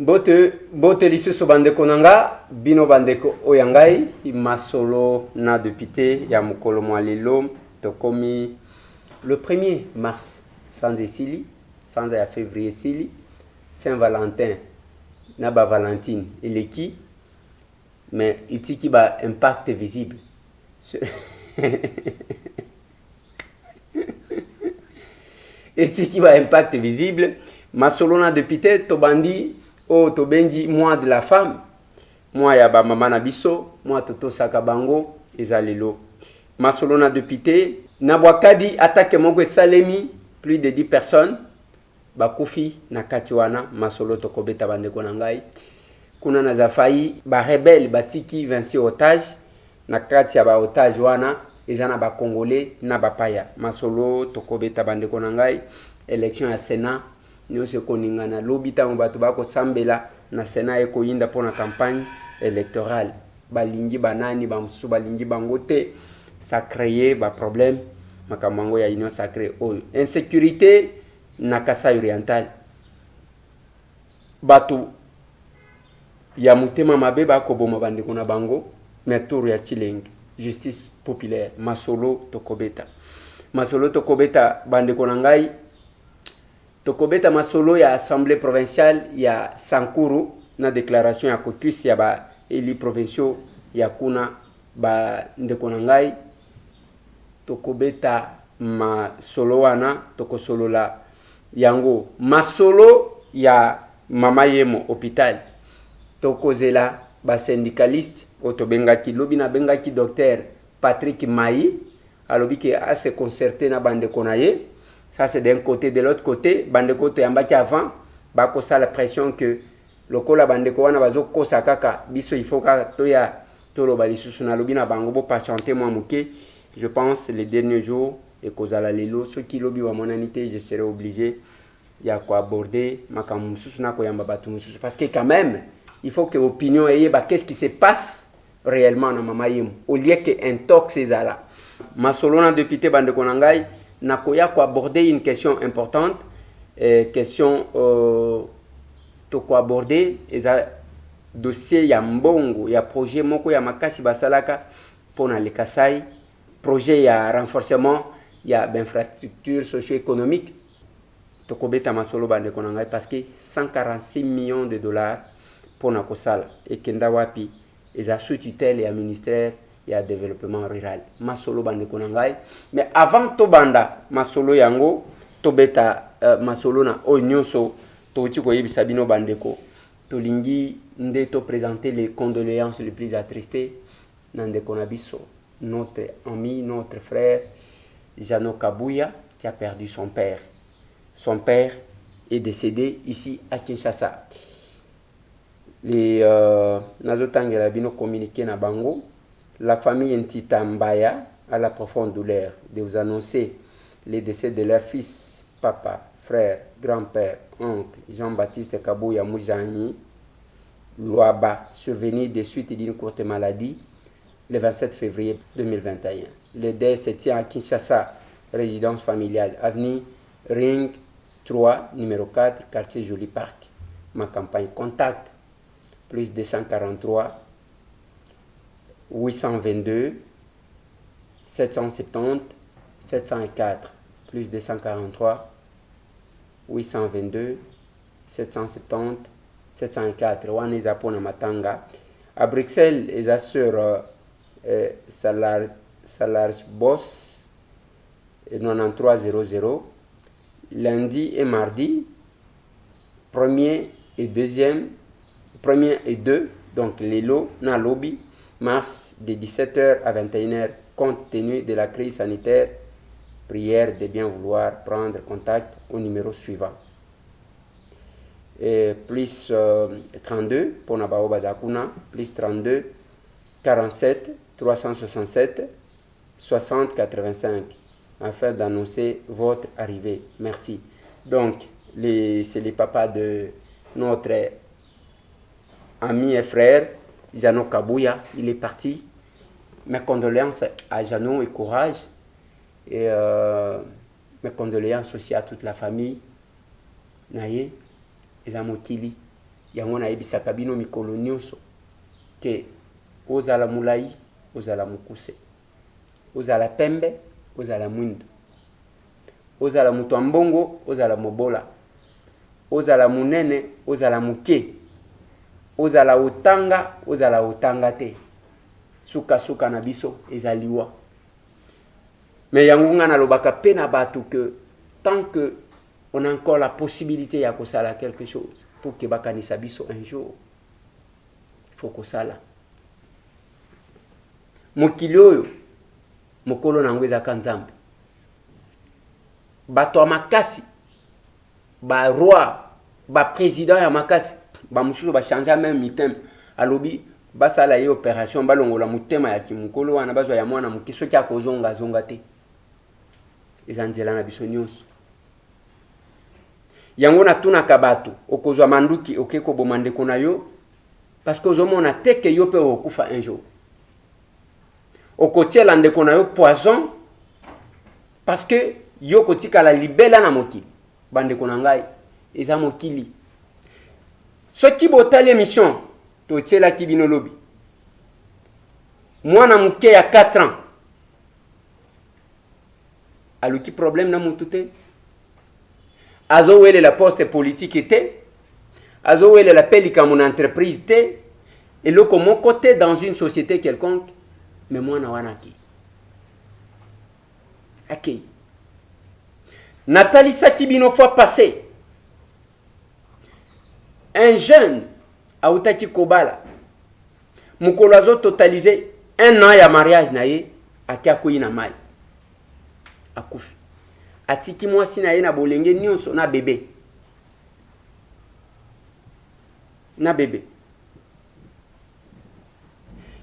Bote lisusu bandeko nanga, bino bandeko oyangai, masolo na député ya mukolo mwalelo, tokomi le 1er mars, sans esili, sans ya février sili, Saint-Valentin, na ba Valentine, eleki, mais itiki ba impact visible. Itiki ba impact visible, masolo na député, tobandi, oh tobengi moi de la femme, moi ya ba mama na biso, moi toto saka bango ezalelo. Masolo na député, na bwakadi attaque moko salemi, plus de 10 personnes, bakufi na kati wana masolo tokobeta bandeko na ngai. Kuna na zafai ba rebelle batiki 26 otages, na kati ya ba otage wana ezana ba congolais na ba paya. Masolo tokobeta bandeko na ngai, élection ya Sénat nyonso koningana lobi tango bato bako sambela na Sénat eko yinda pona campagne électorale. Balingi banani bamusu balingi bangote, ça créé ba problème makamango ya union sacrée oyo. Insécurité na Kasai oriental. Bato ya mutema mabe bako boma bandeko na bango, meturu ya Chilenge, justice populaire, masolo tokobeta. Masolo tokobeta bandeko na ngai. Tokobeta masolo ya assemblée provinciale ya Sankuru na déclaration ya caucus ya ba eli provinciaux ya kuna ba ndeko na ngai. Tokobeta masolo wana tokosolola yango masolo ya mama yemo hôpital. Tokozela ba syndicaliste otobengaki lobi na bengaki docteur Patrick Mayi alobi ke a se concerter na bandeko na ye. Ça c'est d'un côté, de l'autre côté, bandeko to yambaki avant, bako sa la pression que lokola bandeko wana bazo kosa kaka biso il faut ka toya tolo bali susu na lobi na bango bo patienter moi muke. Je pense les derniers jours et kozala lelo ceux qui lobi wa monanité, je serai obligé ya ko aborder makamu susu na ko yamba batu mususu parce que quand même il faut que opinion eye ba qu'est-ce qui se passe réellement na mama yemu au lieu que intox ezala. Masolo na député bandeko na ngai nakoya ko aborder une question importante, question to ko aborder eza dossier ya mbongo ya projet moko ya makasi basalaka pona le Kasai, projet ya renforcement ya infrastructure socio-économique to ko beta masolo bande ko ngai parce que 146 millions de dollars pona ko sala et kenda wapi eza sous tutelle ya ministère ya développement rural. Masolo bande konangai. Mais avant to banda masolo yango to beta masolo na onyonso to uti ko yebisa bino bandeko. To lingi nde to présenter les condoléances les plus attristées nande konabiso, notre ami, notre frère Jano Kabuya qui a perdu son père. Son père est décédé ici à Kinshasa. Les nazotangela bino communiqué na bango. La famille Ntita Mbaya a la profonde douleur de vous annoncer les décès de leur fils, papa, frère, grand-père, oncle, Jean-Baptiste Kabuya Moujani, Loaba, survenu des suites d'une courte maladie le 27 février 2021. Le deuil se tient à Kinshasa, résidence familiale, avenue Ring 3, numéro 4, quartier Joli Park. Ma campagne contact, plus 243 822 770 704 plus 243 822 770 704 Waneza pona matanga à Bruxelles et sur Salars Boss 9300 lundi et mardi 1er et 2 donc les lots na lobby mars de 17h à 21h, compte tenu de la crise sanitaire, prière de bien vouloir prendre contact au numéro suivant. Plus 32 pour Nabao Bazakuna, plus 32 47 367 60 85 afin d'annoncer votre arrivée. Merci. Donc, c'est les papas de notre ami et frère Jano Kabuya, il est parti. Mes condoléances à Jano et courage. Et mes condoléances aussi à toute la famille. Naye, Ezamokili, yango nayebisaka bino mikolo nyonso ke ozala mulai ozala mukuse, ozala pembe ozala mwindo, ozala mutu wa mbongo ozala mobola, ozala munene ozala muke, ozala otanga ozala otanga te, suka suka na biso ezaliwa. Mais yango nga nalobaka pe na bato que tant que on a encore la possibilité ya kosala quelque chose pour que bakanisa biso un jour, il faut kosala. Mokili oyo mokolo nango ezaka nzambe, bato ya makasi, ba roi, ba président ya makasi, ba mususu ba changer même mitem alobi basala ye opération balongola mutema ya kimukolo wana bazwa ya mwana muki soki akozonga zonga te. Ezanzela na biso nyonso. Yango natunaka bato okozwa manduki okeko bomandeko na yo parce que ozomona te ke yo pe okufa un jour. Okotiela ndeko na yo poison parce que yo kotika la libela na mokili. Bandeko na ngai eza mokili. Soki botali émission totiela kibino lobi. Mwana muke ya 4 ans aluki problème na mutu te. Azo wele la poste politique te. Azo wele la pelika mon entreprise te. Et le comme côté dans une société quelconque. Mais moi na wana ki. Ok. Nathalie Sakibino fois passé. Un jeune a utaki kobala. Mukolo azo totalisé 1 an ya mariage na ye akia koyi na mai. Akufi. Atiki mwasi na ye na bolenge nyonso na bébé. Na bébé.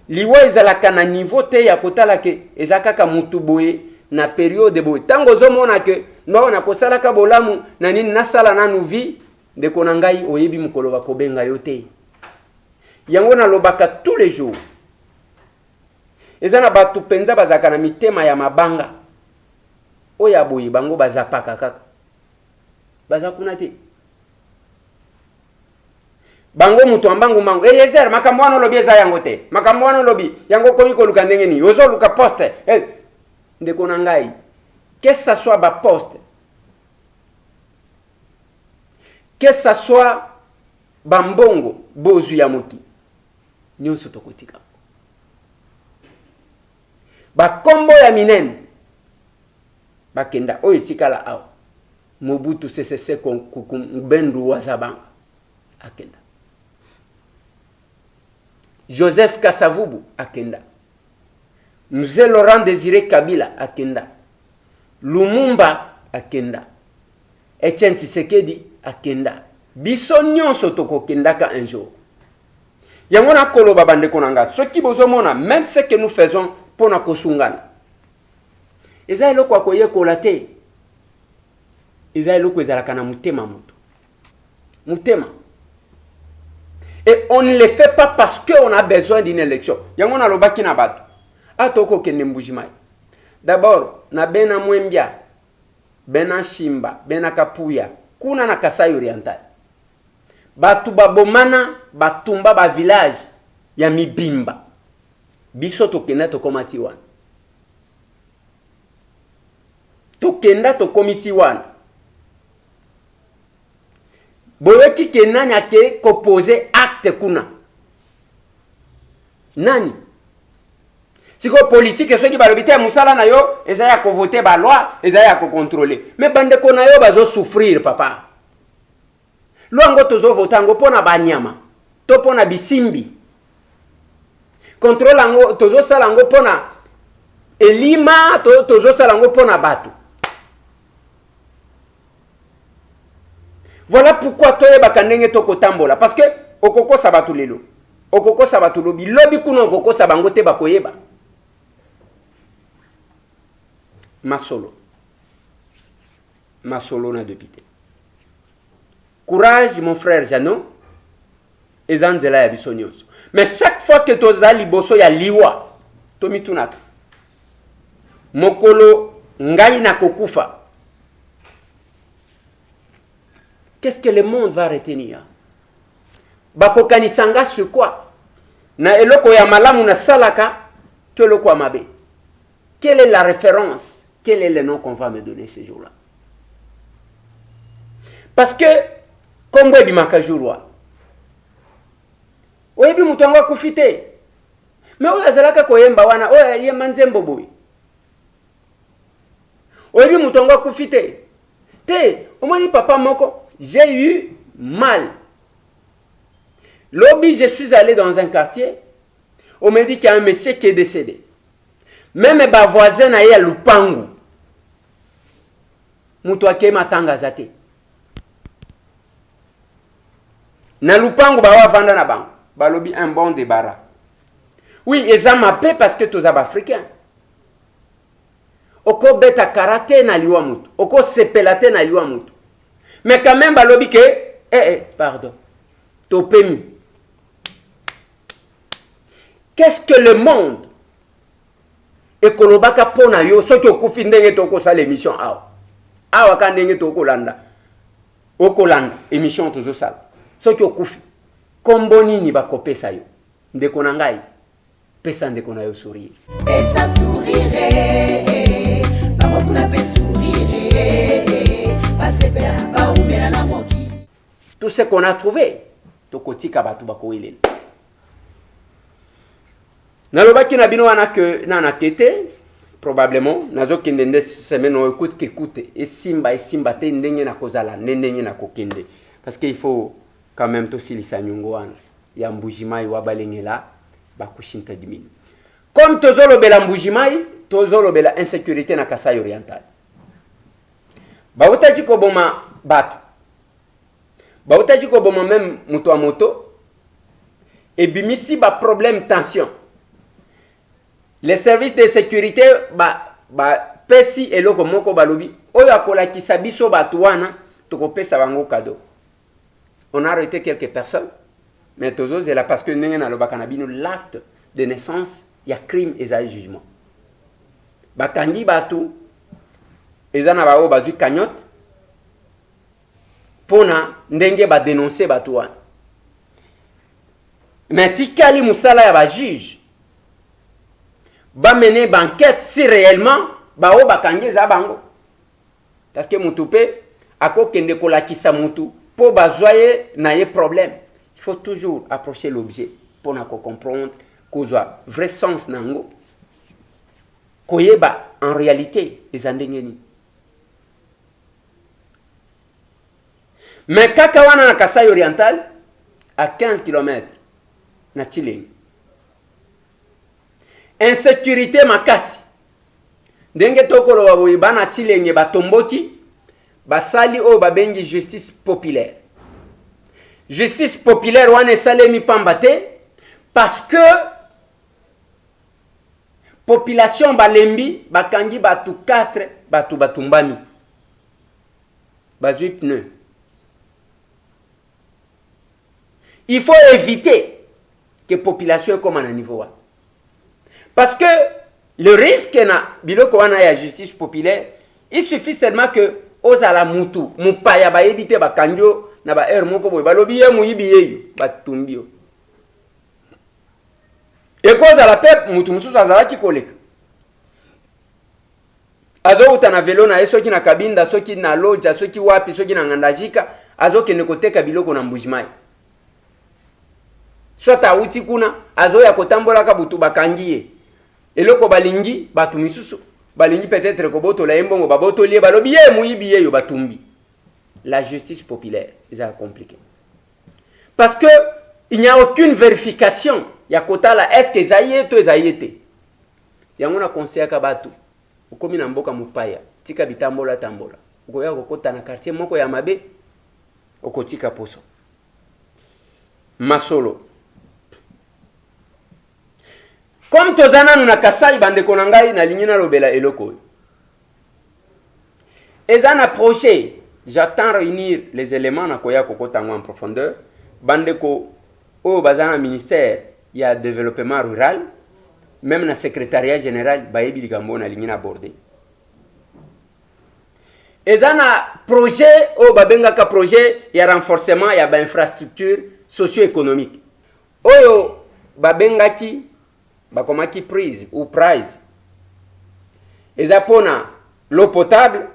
Liwa ezalaka na niveau te ya kotala ke ezakaka mutu boye na période boye. Tango zomona ke no na kosalaka bolamu na nini nasala nanu vi de konangai oyebi mukolo ba kobenga yo te. Yango na lobaka tous les jours. Ezana batu penza bazaka na mitema ya mabanga. Oya boye bango bazapaka kaka. Bazakuna te. Bango mutu ambangu mango. Eliezer makambo wana lobi eza yango te. Makambo wana lobi yango komi koluka ndenge ni. Ozo luka poste. Ndeko na ngai. Que ça soit ba poste. Que ça soit bambongo bozu ya moki. Nyonso tokotika. Ba kombo ya minene. Bakenda oyo tikala awa. Mobutu CCC bendu wazabanga. Akenda. Joseph Kasavubu akenda. Mzee Laurent Désiré Kabila akenda. Lumumba akenda. Etienne Tshisekedi akenda. Biso nyonso tokokendaka un jour. Yango na koloba bandeko nanga. Soki bozomona même ce que nous faisons pour na kosungana. Eza eloko akoyekola te. Eza eloko ezalaka na mutema mutu. Mutema. Et on ne le fait pas parce qu'on a besoin d'une élection. Yango na lobaki na bato. Atoko kende mbujimai. D'abord, na bena Mwembia, bena Shimba, bena Kapuya, kuna na Kasai Oriental. Batu babomana, batumba ba village ya Mibimba. Biso tokenda tokomati wana. Tokenda tokomiti wana. Boyoki ke nani ake kopose acte kuna. Nani? Siko politique soki balobite musala na yo, eza ya ko voter ba loi, eza ya ko contrôler. Mais bande ko na yo bazo souffrir papa. Lwango tozo votango pona banyama, to pona bisimbi. Contrôle ango tozo salango pona elima, tozo salango pona batu. Voilà pourquoi toye bakandenge toko tambola parce que okoko sabatu lelo. Okoko sabatu lobi lobi kuna okoko sabango te bakoyeba. Masolo na député. Courage mon frère Jano. Ezanzela ya bisonyos. Mais chaque fois que tozali boso ya liwa, tomitunaka. Mokolo ngai na kokufa. Qu'est-ce que le monde va retenir? bakokanisanga sur quoi? Na eloko ya malamu na salaka to eloko ya mabe. Quelle est la référence? Quel est le nom qu'on va me donner ce jour-là? Parce que comme webi makajurwa webi mutonga kufite mais oyo azalaka koyemba wana oyo yemba nzembo boy webi mutonga kufite te omoni papa moko j'ai eu mal lobby je suis allé dans un quartier on me dit qu'il y a un monsieur qui est décédé même ba voisin na ya lupangu mutu akema tanga zate na lupangu ba wa vanda na bango balobi un bon débarras. Oui, eza mape parce que tous africains. Oko beta karate na liwa mutu, oko sepelate na liwa mutu. Mais quand même balobi que pardon. Topemi. Qu'est-ce que le monde ekolobaka pona yo soki okufi ndenge toko sala émission awa. Awa ka ndenge toko landa. Okolanda émission tozo sala. Soki okufi kombo nini bakopesa yo ndeko na ngai pesa ndeko na yo sourire pesa sourire bakokuna pe sourire basepela baumela na moki. Tout ce qu'on a trouvé tokotika batu bakowelela nalobaki na bino wana que na kete probablement nazokende nde semaine o écoute esimba te ndenge na kozala ndenge na kokende parce que il faut quand même to silisa nyongo wana ya mbujimai wa balengela bakushinta dimini comme tozolobela mbujimai tozolobela insécurité na Kasai oriental bautaji ko boma bato bautaji ko boma même muto a moto et bimisi ba problème tension les services de sécurité pesi eloko moko balobi oyo akola kisabiso bato wana tokopesa bango cadeau. On a arrêté quelques personnes, mais toujours c'est là parce que nous avons l'acte de naissance, il y a crime et il y a jugement. Bakandi batu, ils ont bao bazu cagnotte, pona ndenge ba dénoncer batu wana. Mais si kali musala ya ba juge, ba mener banquette si réellement bao bakangi za bango. Parce que mutupe ako kende kola kisa mutu. Pour bazoyer n'a problème, il faut toujours approcher l'objet pour comprendre qu'on a vrai sens nango. Koyeba en réalité les andengeni. Mais kakawana na Kasai oriental à 15 km na Chileng. Insécurité makasi. Ndenge tokolo waboyeba na Chileng batomboki. Basali o babengi justice populaire. Justice populaire wane salemi pambate parce que population balembi bakangi batu 4 batu batumbami. Bazui pneu. Il faut éviter que population comme à niveau 1. Parce que le risque na biloko wana ya justice populaire, il suffit seulement que ozala mutu mupaya ba ebite bakanjo na ba er moko boy balobi ye muyibi yeyo batumbio e koza la pep mutu mususu azala kikoleka azo utana velo na soki na kabinda soki na loja soki wapi soki na ngandajika azo kende koteka biloko na mbujimai swata uti kuna azo ya kotambola ka butu bakangiye eloko balingi batu misusu balingi peut-être ko boto la embongo baboto lié balobi ye muyibi ye yo batumbi. La justice populaire c'est compliqué parce que il n'y a aucune vérification ya kota la est-ce que zaïe to zaïete yango na conseiller ka batu ukomi na mboka mupaya tika bitambola tambola ukoya kokota na quartier moko ya mabe okotika poso masolo. Comme tozana nous na Kasai bande konangai na lignina lobela eloko. Ezana projet, j'attends réunir les éléments na koya kokotango en profondeur. Bande ko o bazana ministère il y a développement rural, même na secrétariat général bayebi likambo na lignina abordé. Ezana projet o babenga ka projet ya renforcement ya ba infrastructure socio-économique. Oyo babengaki bakomaki prise ou prize. Eza pona l'eau potable,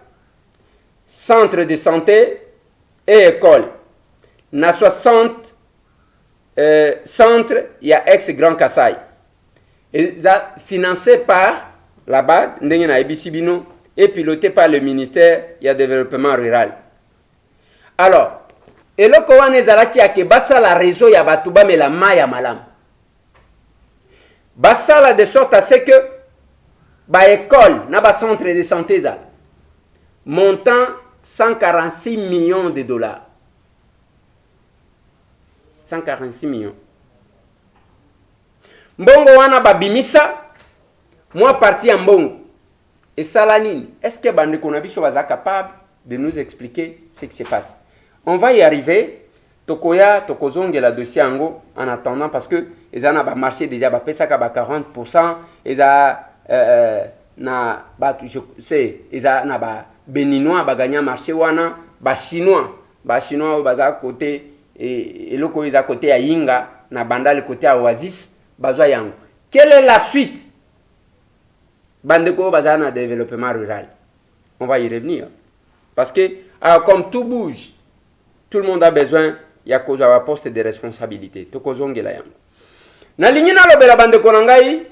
centre de santé et école. Na 60 centre ya ex-Grand Kassai. Eza financé par là-bas, ndenge na ebisibino, et piloté par le ministère du développement rural. Alors, eloko wana ezalaki ake basala réseau ya batu bamela mai ya malamu. Basala de sorte à ce que ba école na ba centre de santé za montant 146 millions de dollars. 146 millions. Mbongo wana babimisa moi parti ya mbongo. Et Salanine, est-ce que bandeko na biso baza capable de nous expliquer ce qui se passe? On va y arriver. Tokoya, tokozonge la dossier ango en attendant parce que ils en a marché déjà ba pesaka ba 40%, ils a na ba je sais, ils a na ba béninois ba gagner marché wana, ba chinois baza côté et loko ils à côté à Yinga na banda le côté à Oasis bazwa yango. Quelle est la suite? Bandeko baza na développement rural. On va y revenir parce que comme tout bouge, tout le monde a besoin ya cause à poste de responsabilité. Tokozongela yango. Na lingi na lobela bandeko na ngai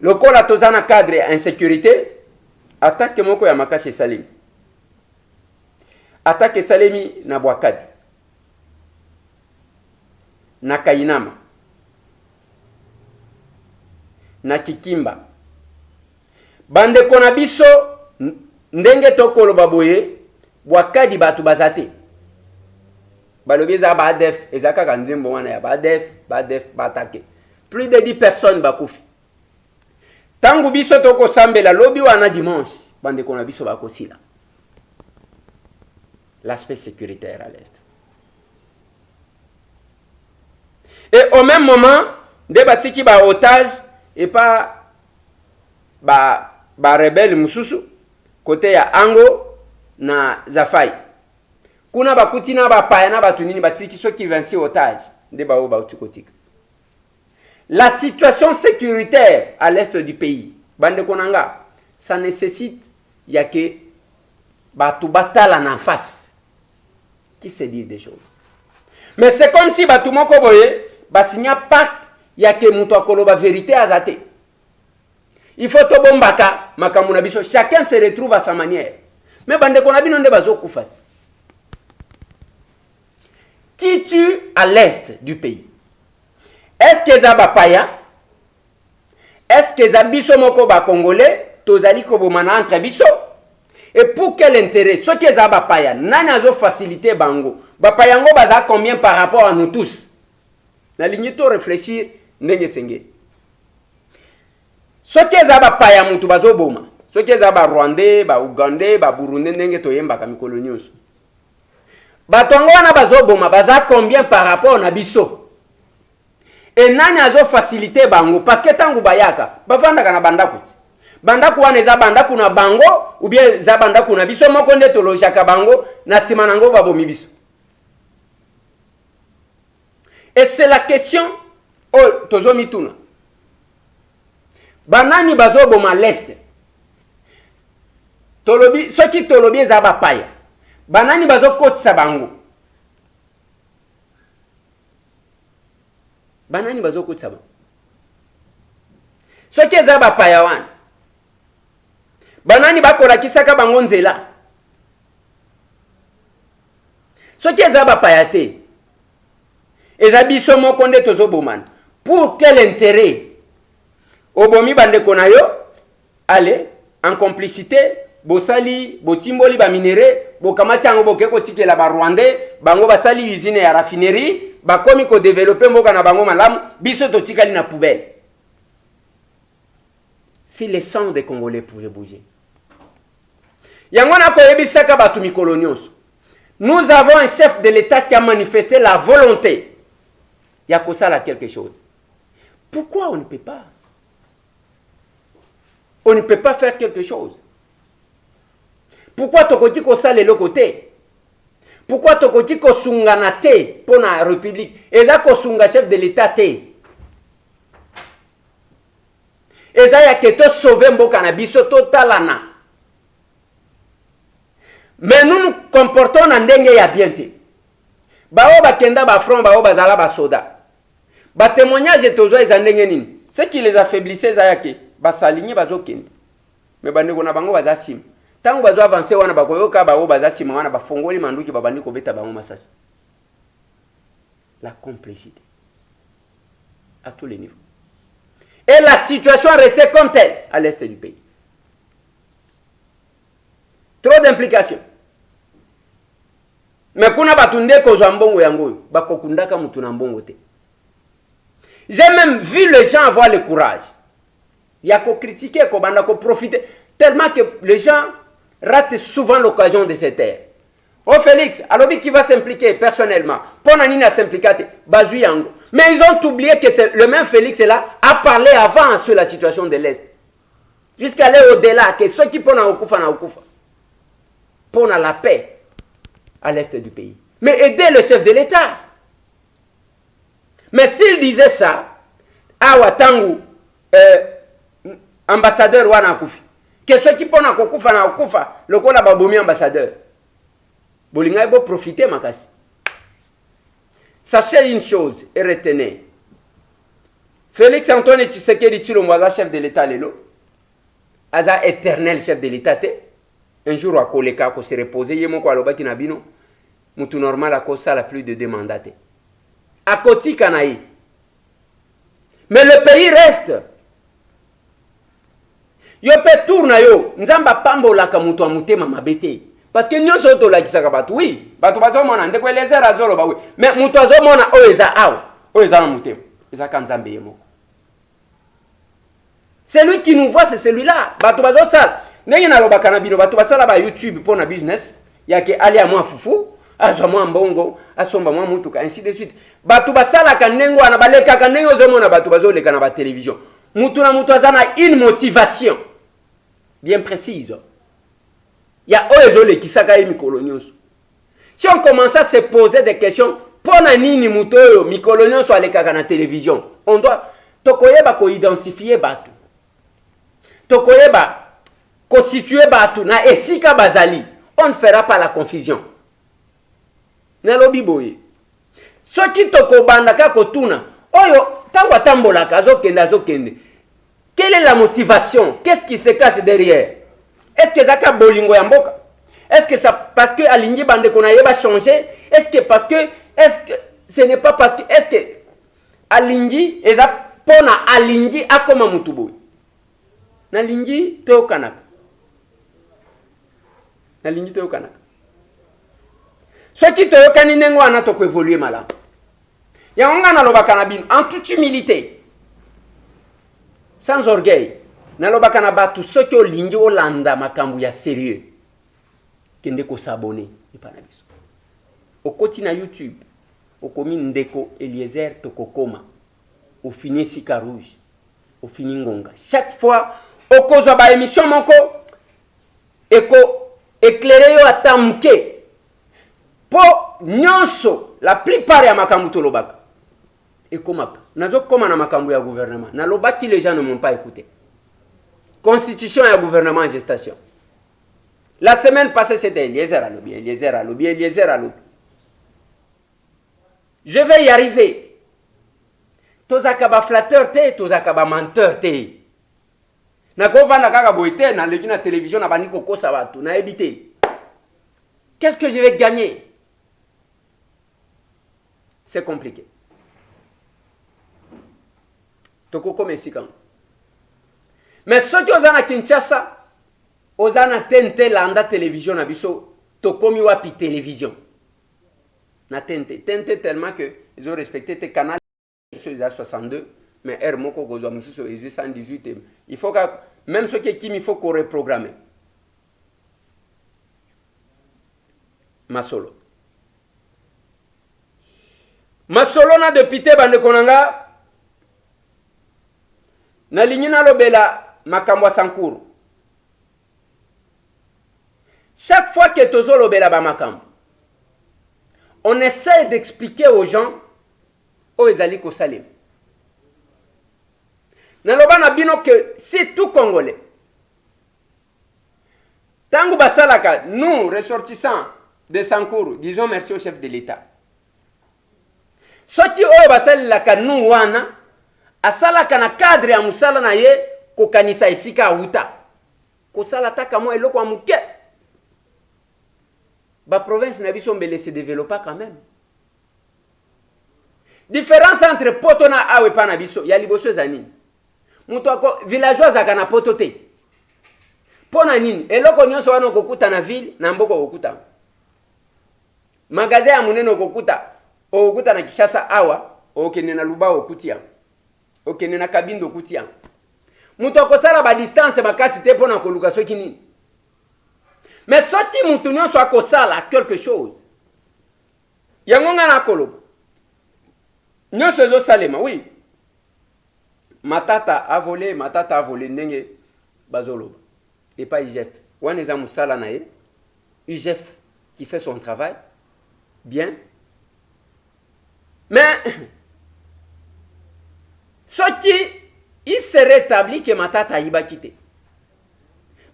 lokola tozana cadre insécurité, attaque moko ya makasi Salimi. Attaque Salimi na Bwakadi. Na Kainama. Na Kikimba. Bandeko na biso ndenge tokolo baboye Bwakadi batu bazate. Balobi za badef ezaka kanzimbo wana ya badef batake. Plus de 10 personnes bakufi. Tangu biso toko sambela lobi wana dimanche bande kona biso bakosila. L'aspect sécuritaire à l'est. Et au même moment, des batiki ba otage et pas ba rebelle mususu côté ya Ango na Zafai. Kuna bakuti na bapaya na batunini batiki ceux qui vinci otage de bao bautikotika. La situation sécuritaire à l'est du pays, bande konanga, ça nécessite ya que batu batala en face. Qui se dit des choses. Mais c'est comme si batu moko boye basigna pacte ya que muto akoloba vérité azate. Il faut to bombaka makamuna biso, chacun se retrouve à sa manière. Mais bande konabino nde bazo kufati. Qui tue à l'est du pays? Est-ce que za bapaya? Est-ce que za biso moko ba congolais tozali ko bomana entre biso? Et pour quel intérêt? Ce que za bapaya, nani azo faciliter bango. Bapaya ngo baza combien par rapport à nous tous? Na ligne to réfléchir ndenge senge. Ce que za bapaya mutu bazo boma. Ce que za ba Rwandais, ba Ougandais, ba Burundais ndenge toyemba ka mikolo nyonso. Batongo wana bazo boma baza combien par rapport na biso? Et nani azo faciliter bango parce que tangu bayaka bafanda kana bandaku bandaku wana eza bandaku na bango ou bien za bandaku na biso moko nde tolojaka bango na sima nango babomi biso. Et c'est la question oh tozo mituna banani bazo boma l'est tolobi soki tolobi eza bapaya banani bazo kotisa bango. Banani bazoko tsaba. Soki eza bapaya wana. Banani bakola kisaka bango nzela. Soki eza bapaya te. Eza biso moko nde tozobomana. Pour quel intérêt? Obomi bandeko na yo allez en complicité bosali botimboli ba minéré bokamati yango bokeko tikela ba Rwandais bango basali usine ya raffinerie bakomi ko développer mboka na bango malamu biso to tikali na poubelle. Si le sang des Congolais pouvait bouger. Yango na koyebisaka batu mikolo nyonso. Nous avons un chef de l'État qui a manifesté la volonté ya kosala quelque chose. Pourquoi on ne peut pas? On ne peut pas faire quelque chose. Pourquoi tokoti kosala le côté? Pourquoi tokoki kosunga na te pour la République? Eza kosunga chef de l'État te. Eza ya keto sauver mboka na biso totalana. Mais nous nous comportons en ndenge ya bien te. Bao bakenda ba front bao bazala ba soda. Ba témoignage tozo eza ndenge nini? Ce qui les affaiblissait eza yake ba saligné bazo kende. Mais bandeko na bango baza sim. Tango bazo avancer wana bakoyoka bao baza sim wana ba fongoli manduki babandi ko beta bango masasi. La complicité à tous les niveaux. Et la situation restait comme telle à l'est du pays. Trop d'implications. Mais kuna batunde kozwa mbongo yango bakokundaka mutu na mbongo te. J'ai même vu les gens avoir le courage. Il y a qu'à critiquer, qu'à profiter. Tellement que les gens ratent souvent l'occasion de se taire. Oh Félix, alors qui va s'impliquer personnellement? Pour Nanina s'impliquer, Bazou Yango. Mais ils ont oublié que le même Félix est là à parler avant sur la situation de l'Est. Jusqu'à aller au-delà, que ceux qui ponnent à Okufa na Okufa. Pour la paix à l'Est du pays. Mais aider le chef de l'État. Mais s'il disait ça, Awa Tangu, ambassadeur Wana Koufi, que ceux qui ponnent à Okufa na Okufa, le quoi la baboumi ambassadeur. Bolinga ebo profiter makasi. Sachez une chose et retenez. Félix Antoine Tshisekedi Tshilombo chef de l'État lelo. Aza éternel chef de l'État te. Un jour à koleka ko se reposer yemo ko alobaki na bino. Mutu normal ako sala plus de 2 mandats te. Akoti kanayi. Mais le pays reste. Yo pe tourna yo, nzamba pambola ka mutu amutema mabete. Parce que nous sommes là qui s'accapent. Oui, bato bazo mona ndeko elezera azolo ba oui. Mais mutu azo mona oeza aw, oeza na mutema. Eza kanzambe yemo. C'est lui qui nous voit, c'est celui-là. Bato bazo sala. Ndenge na lobaka na bino bato basala ba YouTube pour na business, yake ali a moi fufu, azo moi mbongo, asomba moi mutuka ainsi de suite. Bato basala ka nengo na baleka ka nengo zo mona bato bazo leka na ba télévision. Mutu na mutu azana une motivation bien précise. Il y a Oezole qui s'agaye Mikolonios. Si on commence à se poser des questions, pour nini muto Mikolonios soit les à la télévision, on doit tokoyeba ko identifier batu. Tokoyeba constituer batu na esika bazali. On ne fera pas la confusion. Na lobi boye. Ce qui toko bandaka kotuna, oyo tango tambola azokende. Quelle est la motivation? Qu'est-ce qui se cache derrière? Est-ce que ça a bolingo yamboka? Est-ce que ça parce que alingi bande qu'on a changé? Est-ce que parce que ce n'est pas parce que est-ce que alingi eza pona alingi akoma mutubo? Na lingi to kanaka. Na lingi to kanaka. Ce qui te yokani nengo ana to ko évoluer malamu. Ya onga na lobaka na bino en toute humilité. Sans orgueil. Nalobaka na batu soki olingi olanda makambu ya sérieux. Kende ko s'abonner epana biso. Okoti na YouTube. Okomi ndeko Eliezer Tokokoma. Au fini Sika Rouge. Au fini Ngonga. Chaque fois okozwa ba émission moko eko éclairer yo atamuke. Po nyonso la plupart ya makambu to lobaka. Ekomaka. Nazo koma na makambu ya gouvernement. Na lobaki les gens ne m'ont pas écouté. Constitution et gouvernement en gestation. La semaine passée, c'était Eliezer Alobi, Eliezer Alobi, Eliezer Alobi. Je vais y arriver. Tozakaba flatteur te, tozakaba menteur te. Nakova nakaka boite, na leki na télévision, na bani koko sabatu, na ebité. Qu'est-ce que je vais gagner? C'est compliqué. Toko comme ici quand. Mais ceux qui ont à Kinshasa, aux ana TNT landa télévision na biso tokomi wapi télévision. Na TNT tellement que ils ont respecté tes canaux sur 62 mais R moko gozo mususo 118. Il faut que même ceux qui il faut qu'on reprogramme. Masolo na député bande konanga na lignina lobela makambo Sankuru. Chaque fois que tozo lobela ba makambo on essaie d'expliquer aux gens où ils allaient au Salem. Naloba na bino que c'est tout Congolais. Tangu basalaka, nous, ressortissants de Sankuru, disons merci au chef de l'État. Soki oyo basalaka nous wana, asalaka na cadre ya musala na ye, kokanisa isika uta. Kosala taka mo eloko ya muke. Ba province na biso mbele se développa quand même. Différence entre poto na awe pa na biso, ya liboso ezani. Mutu ako villageois zaka na poto te. Pona nini? Eloko nyonso wana kokuta na ville na mboko kokuta. Magasin ya munene kokuta na Kishasa awa, okende na Lubao okutia. Okende na Kabindo okutia. Mutu akosala ba distance makasi te pona koluka soki nini. Mais soki mutu nyonso akosala quelque chose. Yango nga na koloba. Nyonso ezo salema, oui. Matata a volé ndenge bazoloba. Et pas IGF. Wan eza musala na ye. IGF qui fait son travail bien. Mais ce qui il se rétablit que Matata y va quitter.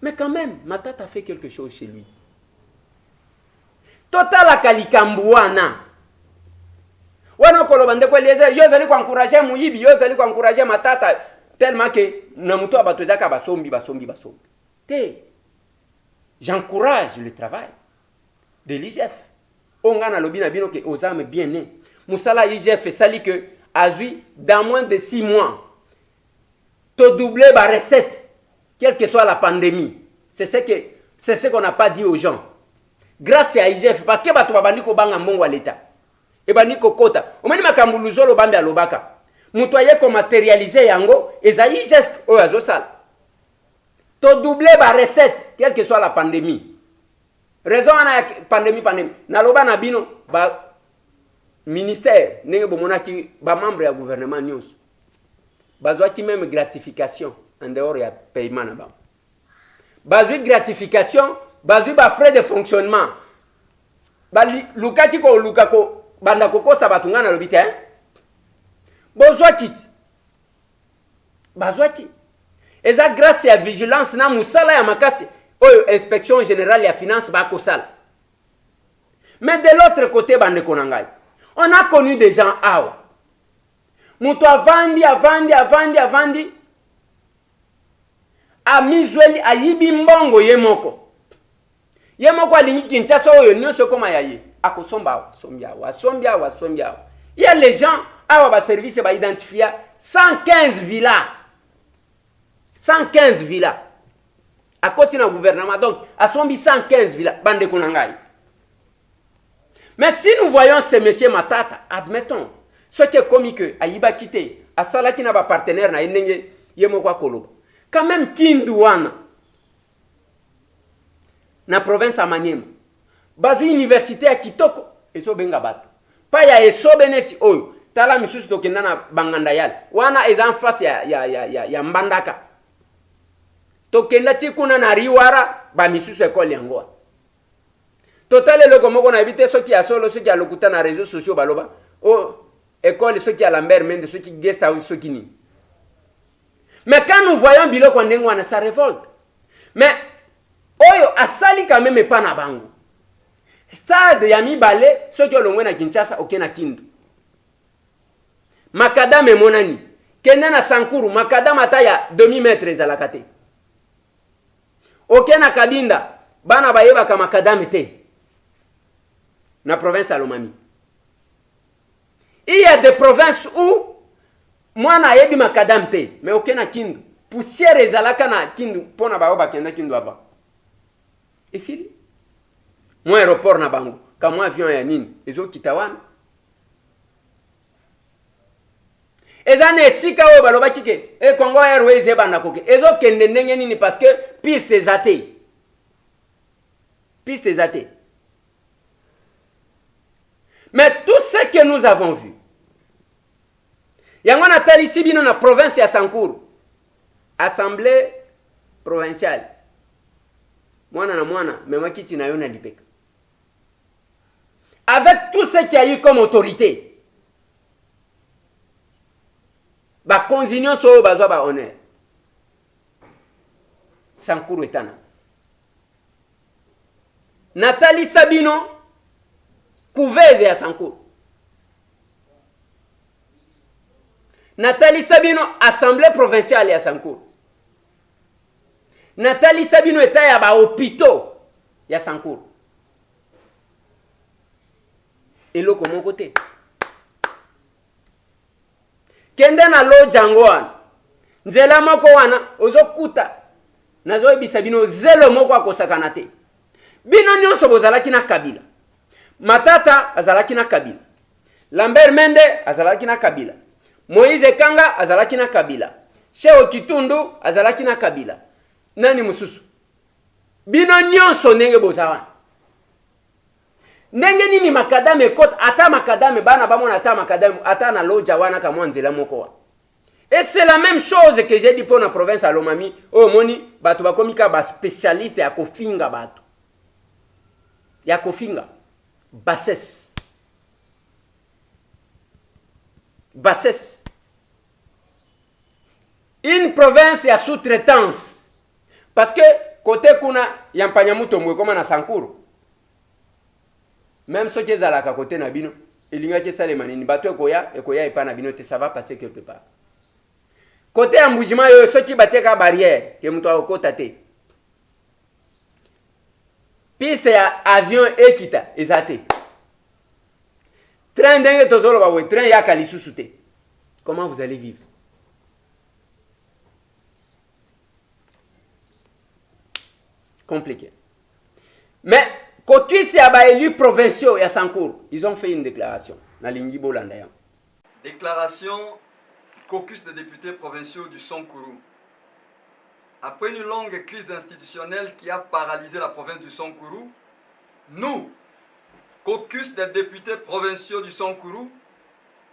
Mais quand même, Matata fait quelque chose chez lui. Total akalikambuana. Wana kolobande kwa leze yo zali kwa encourager muyibi, yo zali kwa encourager Matata tellement que na mutu abatozaka basombi. J'encourage le travail de l'IGF. On a lobby na bino que aux âmes bien nées. Moussala IGF sali que azui dans moins de 6 mois. To doubler la recette, quelle que soit la pandémie. C'est ce qu'on n'a pas dit aux gens. Grâce à IGF, parce que bato babandi ko banga mbongo à l'État. Et bandi ko kota. Omani makambuluzo lo bambe alobaka. Mutu aye ko matérialiser yango, eza IGF o azosala. To doubler la recette, quelle que soit la pandémie. Raison à la pandémie. Naloba na bino, ba ministère, nenge bomonaki, ba membre ya gouvernement news. Bazwaki même gratification, en dehors ya paiement na ba. Bazwi gratification, bazwi ba frais de fonctionnement. Ba lukaki ko lukako, banda kokosa batunga na lobite, hein? Bozwaki. Bazwaki. Et ça, grâce à la vigilance, na musala ya makasi, inspection générale ya finance ba kosala. Mais de l'autre côté, bande konangai, on a connu des gens awa. Mutu avandi. Amizweli ayibi mbongo yemoko. Yemoko alingi Kinshasa oyo nyonso koma yaye. Akosomba awa. Il y a les gens awa ba service ba identifier 115 villas. 115 villas. À côté du gouvernement, donc, à son 115 villas, bande konangai. Mais si nous voyons ce monsieur Matata, admettons, ce qui est comique, à Iba Kite, à Salaki n'a pas partenaire, na Yenenge, Yemokwa Kolo. Quand même, Kindouana, na province à Maniema, Bazu université à Kitoko, et so bengabat. Pas ya eso beneti oyo, tala misusu tokenda na bangandayal. Wana eza en face ya Mbandaka. Tokenda ti kuna na riwara ba misusu école yango. Total le komoko na éviter ceux qui a solo ceux qui a lokuta na réseaux sociaux baloba. Oh école ceux qui a Lambert Mende ceux qui guest house ceux qui ni. Mais quand nous voyons biloko ndengwana ça révolte. Mais oyo asali quand même pas na bango. Stade ya mibale ceux qui olongwe na Kinshasa okena Kindu. Makadam monani. Kenda na Sankuru makadam ata ya demi-mètre za la kate. Okena Kabinda, bana bayeba kama makadam te. Na province à Lomami. Il y a des provinces où moi na yebi makadam te, mais okena Kindu. Poussière ezalaka na Kindu pona baoba kenda Kindu avant. Et si moi aéroport na bango, ka moi avion ya nini, ezo kitawana. Ezane sika o baloba kike e Congo Airways e bana koke ezo kende ndenge nini parce que piste ezate mais tout ce que nous avons vu yango na tali si bino na province ya Sankuru assemblée provinciale mwana na mwana mema kiti na yo na lipeka avec tout ce qu'il y a eu comme autorité, ba konzinyo so bazwa ba honneur. Sankuru etana. Nathalie Sabino, couveze ya Sankuru. Nathalie Sabino, assemblée provinciale ya Sankuru. Nathalie Sabino eta ya ba hôpitaux ya Sankuru. Et l'autre mon côté. Kende na lo jango wana. Nzela moko wana ozokuta. Nazo ebisa bino zelo moko akosakana te. Bino nyonso bozalaki na Kabila. Matata azalaki na Kabila. Lambert Mende azalaki na Kabila. Moïse Kanga azalaki na Kabila. Sheo Kitundu azalaki na Kabila. Nani mususu? Bino nyonso ndenge bozawana. Ndenge nini makadame kote ata makadame bana bamona ata makadame ata na loja wana kamwa nzela moko wa. Et c'est la même chose que j'ai dit pour la province à Lomami. Oh moni batu bakomika ba spécialiste ya kofinga batu. Ya kofinga bassesse. Bassesse. Une province ya sous-traitance. Parce que côté kuna yampanya mutomwe koma na Sankuru. Même ceux qui sont à côté na bino, il y a qui sale manini bato ekoya et pas na bino te ça va passer quelque part. Côté ambujima yo ceux qui batte ka barrière que muto akota te. Piste ya avion ekita ezate. Train denge tozolo ba we train ya kalisusu te. Comment vous allez vivre? Compliqué. Mais quand tu es élus provinciaux et à Sankuru, ils ont fait une déclaration. Déclaration caucus de députés provinciaux du Sankuru. Après une longue crise institutionnelle qui a paralysé la province du Sankuru, nous, caucus des députés provinciaux du Sankuru,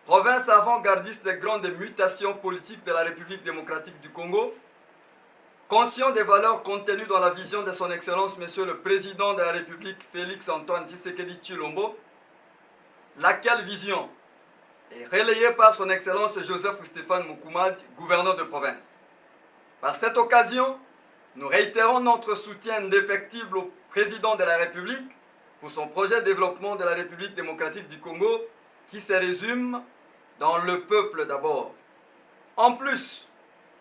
province avant-gardiste des grandes mutations politiques de la République démocratique du Congo, conscient des valeurs contenues dans la vision de son Excellence Monsieur le Président de la République Félix Antoine Tshisekedi Tshilombo, laquelle vision est relayée par son Excellence Joseph Stéphane Moukoumad, gouverneur de province. Par cette occasion, nous réitérons notre soutien indéfectible au Président de la République pour son projet de développement de la République démocratique du Congo qui se résume dans le peuple d'abord. En plus,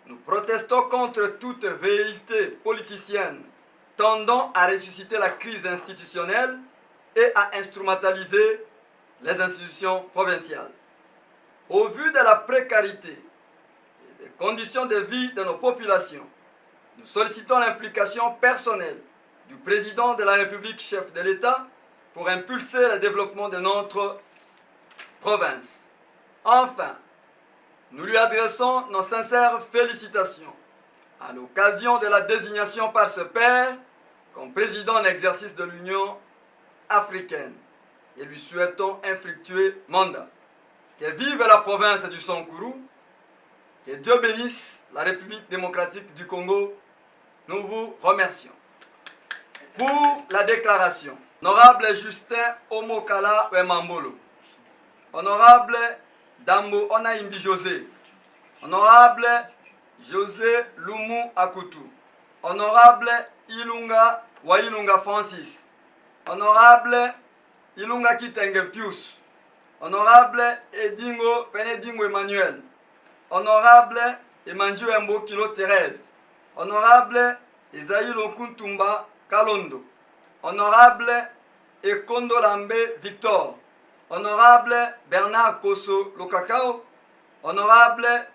nous protestons contre toute velléité politicienne tendant à ressusciter la crise institutionnelle et à instrumentaliser les institutions provinciales. Au vu de la précarité et des conditions de vie de nos populations, nous sollicitons l'implication personnelle du président de la République, chef de l'État, pour impulser le développement de notre province. Enfin, nous lui adressons nos sincères félicitations à l'occasion de la désignation par ce père comme président en exercice de l'Union africaine et lui souhaitons un fructueux mandat. Que vive la province du Sankuru, que Dieu bénisse la République démocratique du Congo. Nous vous remercions. Pour la déclaration, honorable Justin Omokala Wemambolo, honorable Dambo Onaimbi José, honorable José Lumu Akutu, honorable Ilunga Wailunga Francis, honorable Ilunga Kitenge Pius, honorable Edingo Benedingo Emmanuel, honorable Emanju Embo Kilo Thérèse, honorable Esaïe Lokuntumba Kalondo, honorable Ekondo Lambe Victor, honorable Bernard Koso Lokakao, honorable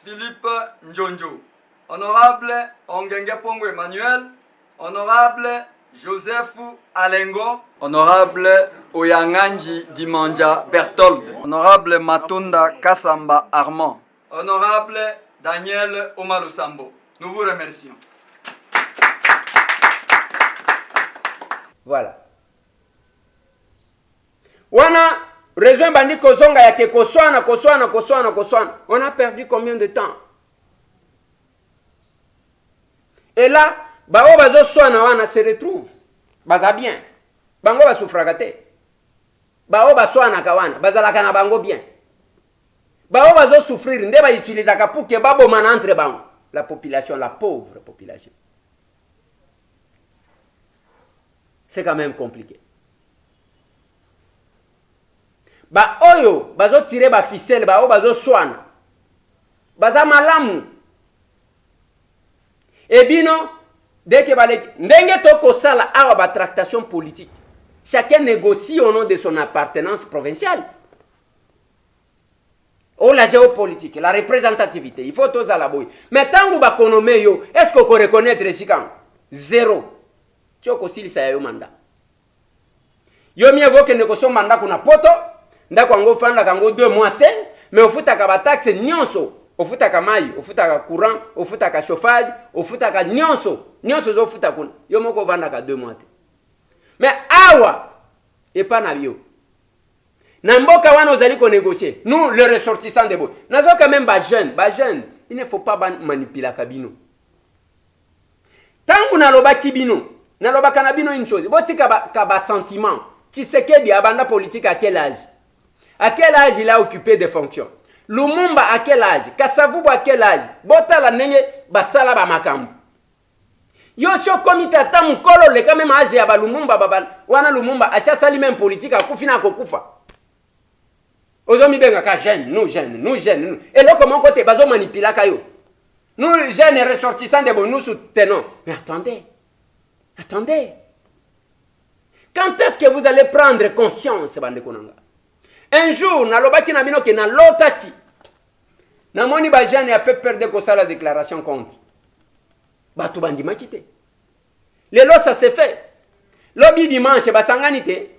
Philippe Njonjo, honorable Ongenge Pongo Emmanuel, honorable Joseph Alengo, honorable Oyanganji Dimanja Berthold, honorable Matunda Kassamba Armand, honorable Daniel Omalusambo. Nous vous remercions. Voilà. Wana raison bandi kozonga ya ke koswana. On a perdu combien de temps? Et là, bao bazo swana wana se retrouve. Baza bien. Bango ba souffragate. bao baswanaka wana bazalaka na bango bien, bao bazo souffrir nde bautilisaka pour que babomana entre bango, la population, la pauvre population. C'est quand même compliqué. Ba oyo bazo tirer ba ficelle ba o bazo swana baza malamu ebino dès que balé ndenge to ko sala awa ba tractation politique, chacun négocie au nom de son appartenance provinciale. Oh, la géopolitique, la représentativité, il faut tous à la boue. Mais tant que vous connaissez yo, est-ce que vous reconnaissez ici quand zéro. Tu as aussi le mandat. Yo mieux vaut que négocier mandat qu'on a poto, ndako ngo fanda kango 2 mois tel, mais au futa ka ba taxe nyonso, au futa ka mai, au futa ka courant, au futa ka chauffage, au futa ka nyonso zo futa kuna. Yo moko vanda ka 2 mois tel. Mais awa et pas na bio. Na mboka wana ozali ko négocier. Nous les ressortissants de boy. Nazo quand même ba jeune, il ne faut pas manipuler kabino. Tangu na loba kibino, na loba kanabino une chose. Botika ka ba sentiment. Tshisekedi abanda politique à quel âge? À quel âge il a occupé des fonctions? Lumumba à quel âge? Kasavubu à quel âge? Botala nenge basala ba makambu. Yo sho komita tamu kolo le quand même âge ya ba Lumumba babal. Wana Lumumba acha sali même politique akufina kokufa. Ozomi benga ka jeune, nous jeunes. Et là comment côté bazo manipula kayo. Nous jeunes ressortissants de bon nous soutenons. Mais attendez. Quand est-ce que vous allez prendre conscience bande konanga? Un jour na lobaki na bino ke na lotaki. Na moni ba jeune a peu perdre ko sala déclaration contre. Ba to bandi makite. Lelo ça s'est fait. Lobi dimanche ba sanganite.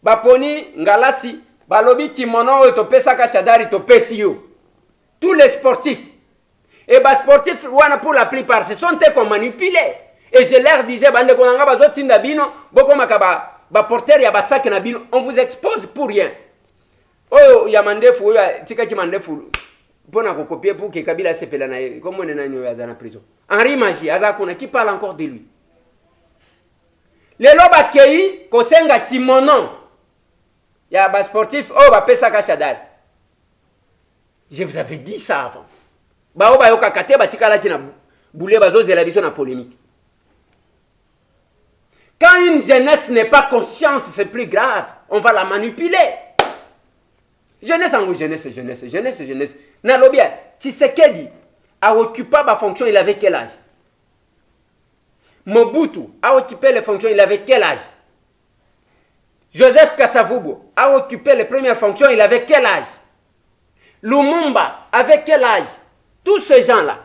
Ba poni ngalasi balobi kimono oyo topesaka shadari topesi yo. Tous les sportifs. Et bas sportifs wana pour la plupart ce sont eux qu'on manipulait. Et je leur disais bande konanga bazotinda bino boko makaba ba porteur ya basak na bino, on vous expose pour rien. Oyo ya mandefu oyo tika ki mandefu pona ko copier pour que Kabila sepela na ye comme on est nani oyo azana prison. Henri Magie azakuna qui parle encore de lui. Lelo ba kei ko senga kimono ya ba sportif o ba pesa ka shadari. Je vous avais dit ça avant. Ba o ba yoka kate ba tikala kina boule bazo zela biso na polémique. Quand une jeunesse n'est pas consciente, c'est plus grave. On va la manipuler. Jeunesse en jeunesse. Nalobia, Tshisekedi a occupé ma fonction, il avait quel âge? Mobutu a occupé les fonctions, il avait quel âge? Joseph Kasavubu a occupé les premières fonctions, il avait quel âge? Lumumba avait quel âge? Tous ces gens-là.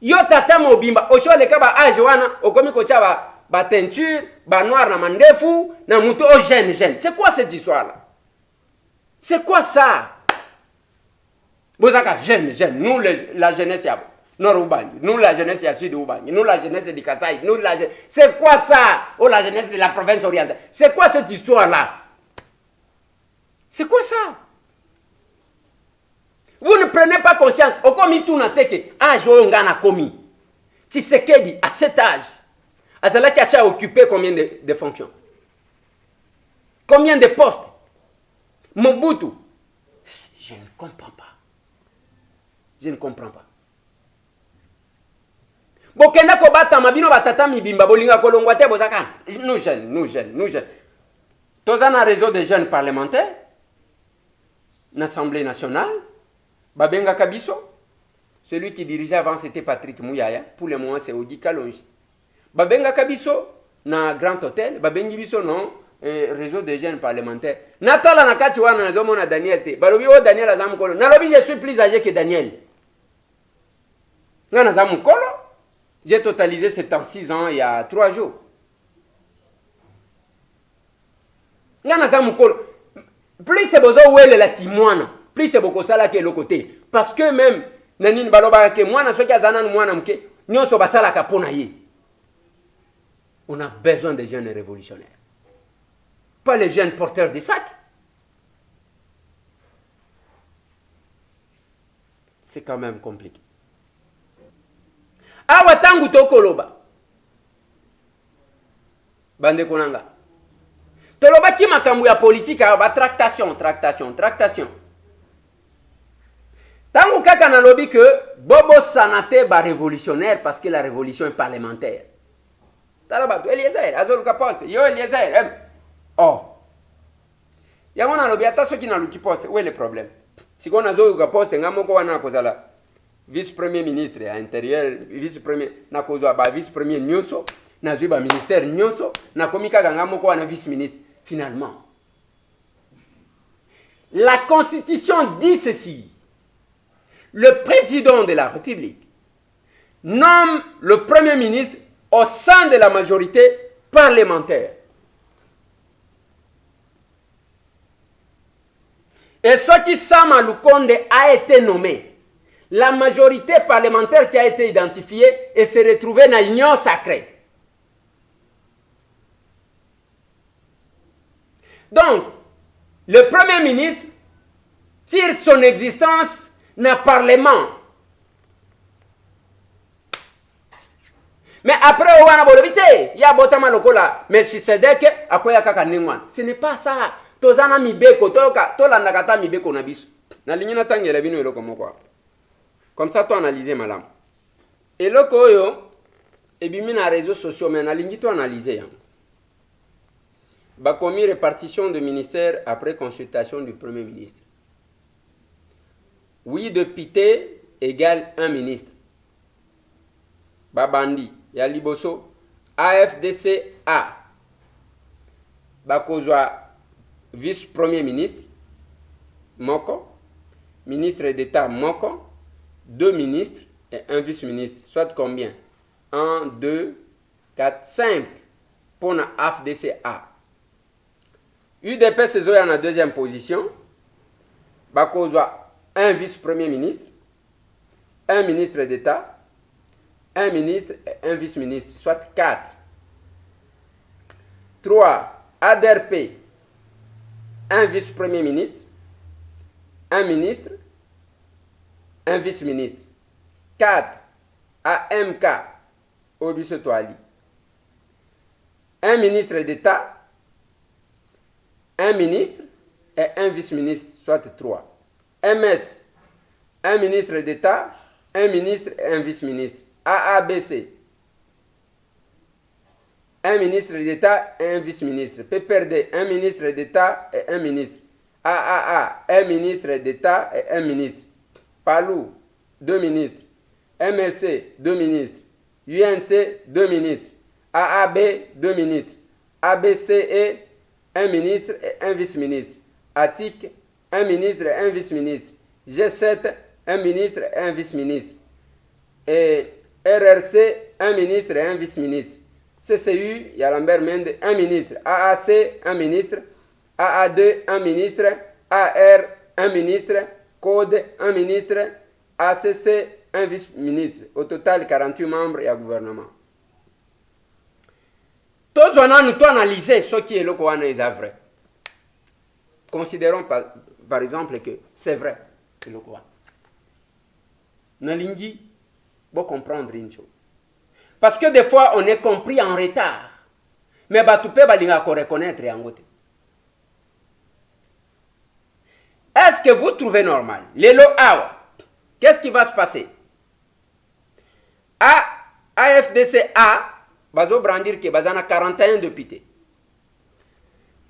Yo tata mobimba, ocho le kaba âge wana, okomi kocha ba teinture, ba noir na mandefu, na muto o jeune. C'est quoi cette histoire-là? C'est quoi ça? Bozaka jeune. Nous la jeunesse ya Nord Ubani, nous la jeunesse ya Sud Ubani, nous la jeunesse de Kasai, nous la jeunesse. C'est quoi ça? Oh la jeunesse de la province orientale. C'est quoi cette histoire-là? C'est quoi ça? Vous ne prenez pas conscience. Okomi tu na teke, âge oyo ngana komi. Tshisekedi à cet âge. Azalaki a occupé combien de fonctions? Combien de postes? Mobutu? Je ne comprends pas. Bokenda ko bata mabino batata mibimba bolinga kolongwa te bozaka. Nous jeunes. Tozana réseau de jeunes parlementaires. L'Assemblée nationale. Babenga Kabiso. Celui qui dirigeait avant c'était Patrick Mouyaya. Pour le moment c'est Odi Kalonji. Babenga Kabiso na Grand Hôtel, babengi biso non réseau de jeunes parlementaires. Natala nakati wana nazomona Daniel te. Balobi o Daniel azamukolo. Nalobi je suis plus âgé que Daniel. Nga nazamukolo. J'ai totalisé 76 ans il y a 3 jours. Nga nazamukolo. Plus c'est bozo wele la kimwana, plus c'est boko sala ke le côté. Parce que même nanini baloba ke mwana soki azana mwana mke, nyonso basala ka pona ye. On a besoin des jeunes révolutionnaires. Pas les jeunes porteurs de sacs. C'est quand même compliqué. Awa tangu toko loba. Bande konanga. tolobaki makambo ya politique ba tractation. Tango kaka nalobi que bobo sanate ba révolutionnaire parce que la révolution est parlementaire. Talabato Eliezer azoluka poste yo Eliezer oh yango nalobi ata soki naluki poste où est le problème? Siko nazoluka poste ngamoko wana kozala vice premier ministre à intérieur vice premier nakozwa ba vice premier nyonso nazwi ba ministère nyonso nakomi kaka ngamoko wana vice ministre. Finalement la constitution dit ceci: le président de la République nomme le premier ministre au sein de la majorité parlementaire. Et ce qui Sama Lukonde a été nommé, la majorité parlementaire qui a été identifiée et s'est retrouvée dans l'union sacrée. Donc, le premier ministre tire son existence dans le Parlement. Mais après, il y a Botama Lokola, Melchisedek, Akoya Kakaningwan. Ce n'est pas ça. Tozana Mibeko, Tolandakata Mibeko Nabis. Na ligne Tangi Rabino et Lokomokwa. Comme ça, tu analyses, madame. Et le Koyo, et bien, les réseaux sociaux, mais na ligne, tu analyses. Bah, commis répartition de ministère après consultation du Premier ministre. 8 députés égale 1 ministre. Babandi, Yaliboso, AFDCA. Bakozwa, vice-premier ministre, Moko, ministre d'État, Moko, 2 ministres et 1 vice-ministre. Soit combien? 1, 2, 4, 5 pour la AFDCA. UDP Sezo est en deuxième position. Bakozwa, 1 vice-premier ministre, 1 ministre d'État, 1 ministre et 1 vice-ministre, soit 4. 3. ADRP, 1 vice-premier ministre, 1 ministre, 1 vice-ministre. 4. AMK, Obiso Toali, 1 ministre d'État, 1 ministre et 1 vice-ministre, soit 3. MS, 1 ministre d'État, 1 ministre et 1 vice-ministre. AABC, 1 ministre d'État et 1 vice-ministre. PPRD, 1 ministre d'État et 1 ministre. AAA, 1 ministre d'État et 1 ministre. PALU, 2 ministres. MLC, 2 ministres. UNC, 2 ministres. AAB, 2 ministres. ABCE, 1 ministre et 1 vice-ministre. ATIC, 1 ministre et 1 vice-ministre. G7, 1 ministre et 1 vice-ministre. Et RRC, 1 ministre et 1 vice-ministre. CCU, Yalambert Mende, 1 ministre. AAC, 1 ministre. AA2, 1 ministre. AR, 1 ministre. Code, 1 ministre. ACC, 1 vice-ministre. Au total, 48 membres et un gouvernement. Tous on a nous analysé ce qui est le Koana est vrai. Considérons par exemple que c'est vrai, c'est le Koana. Nalingi, faut comprendre une chose. Parce que des fois, on est compris en retard. Mais Batoupé va reconnaître en côté. Est-ce que vous trouvez normal? Lélo Awa, qu'est-ce qui va se passer? AFDCA, bazo brandir que bazana 41 députés.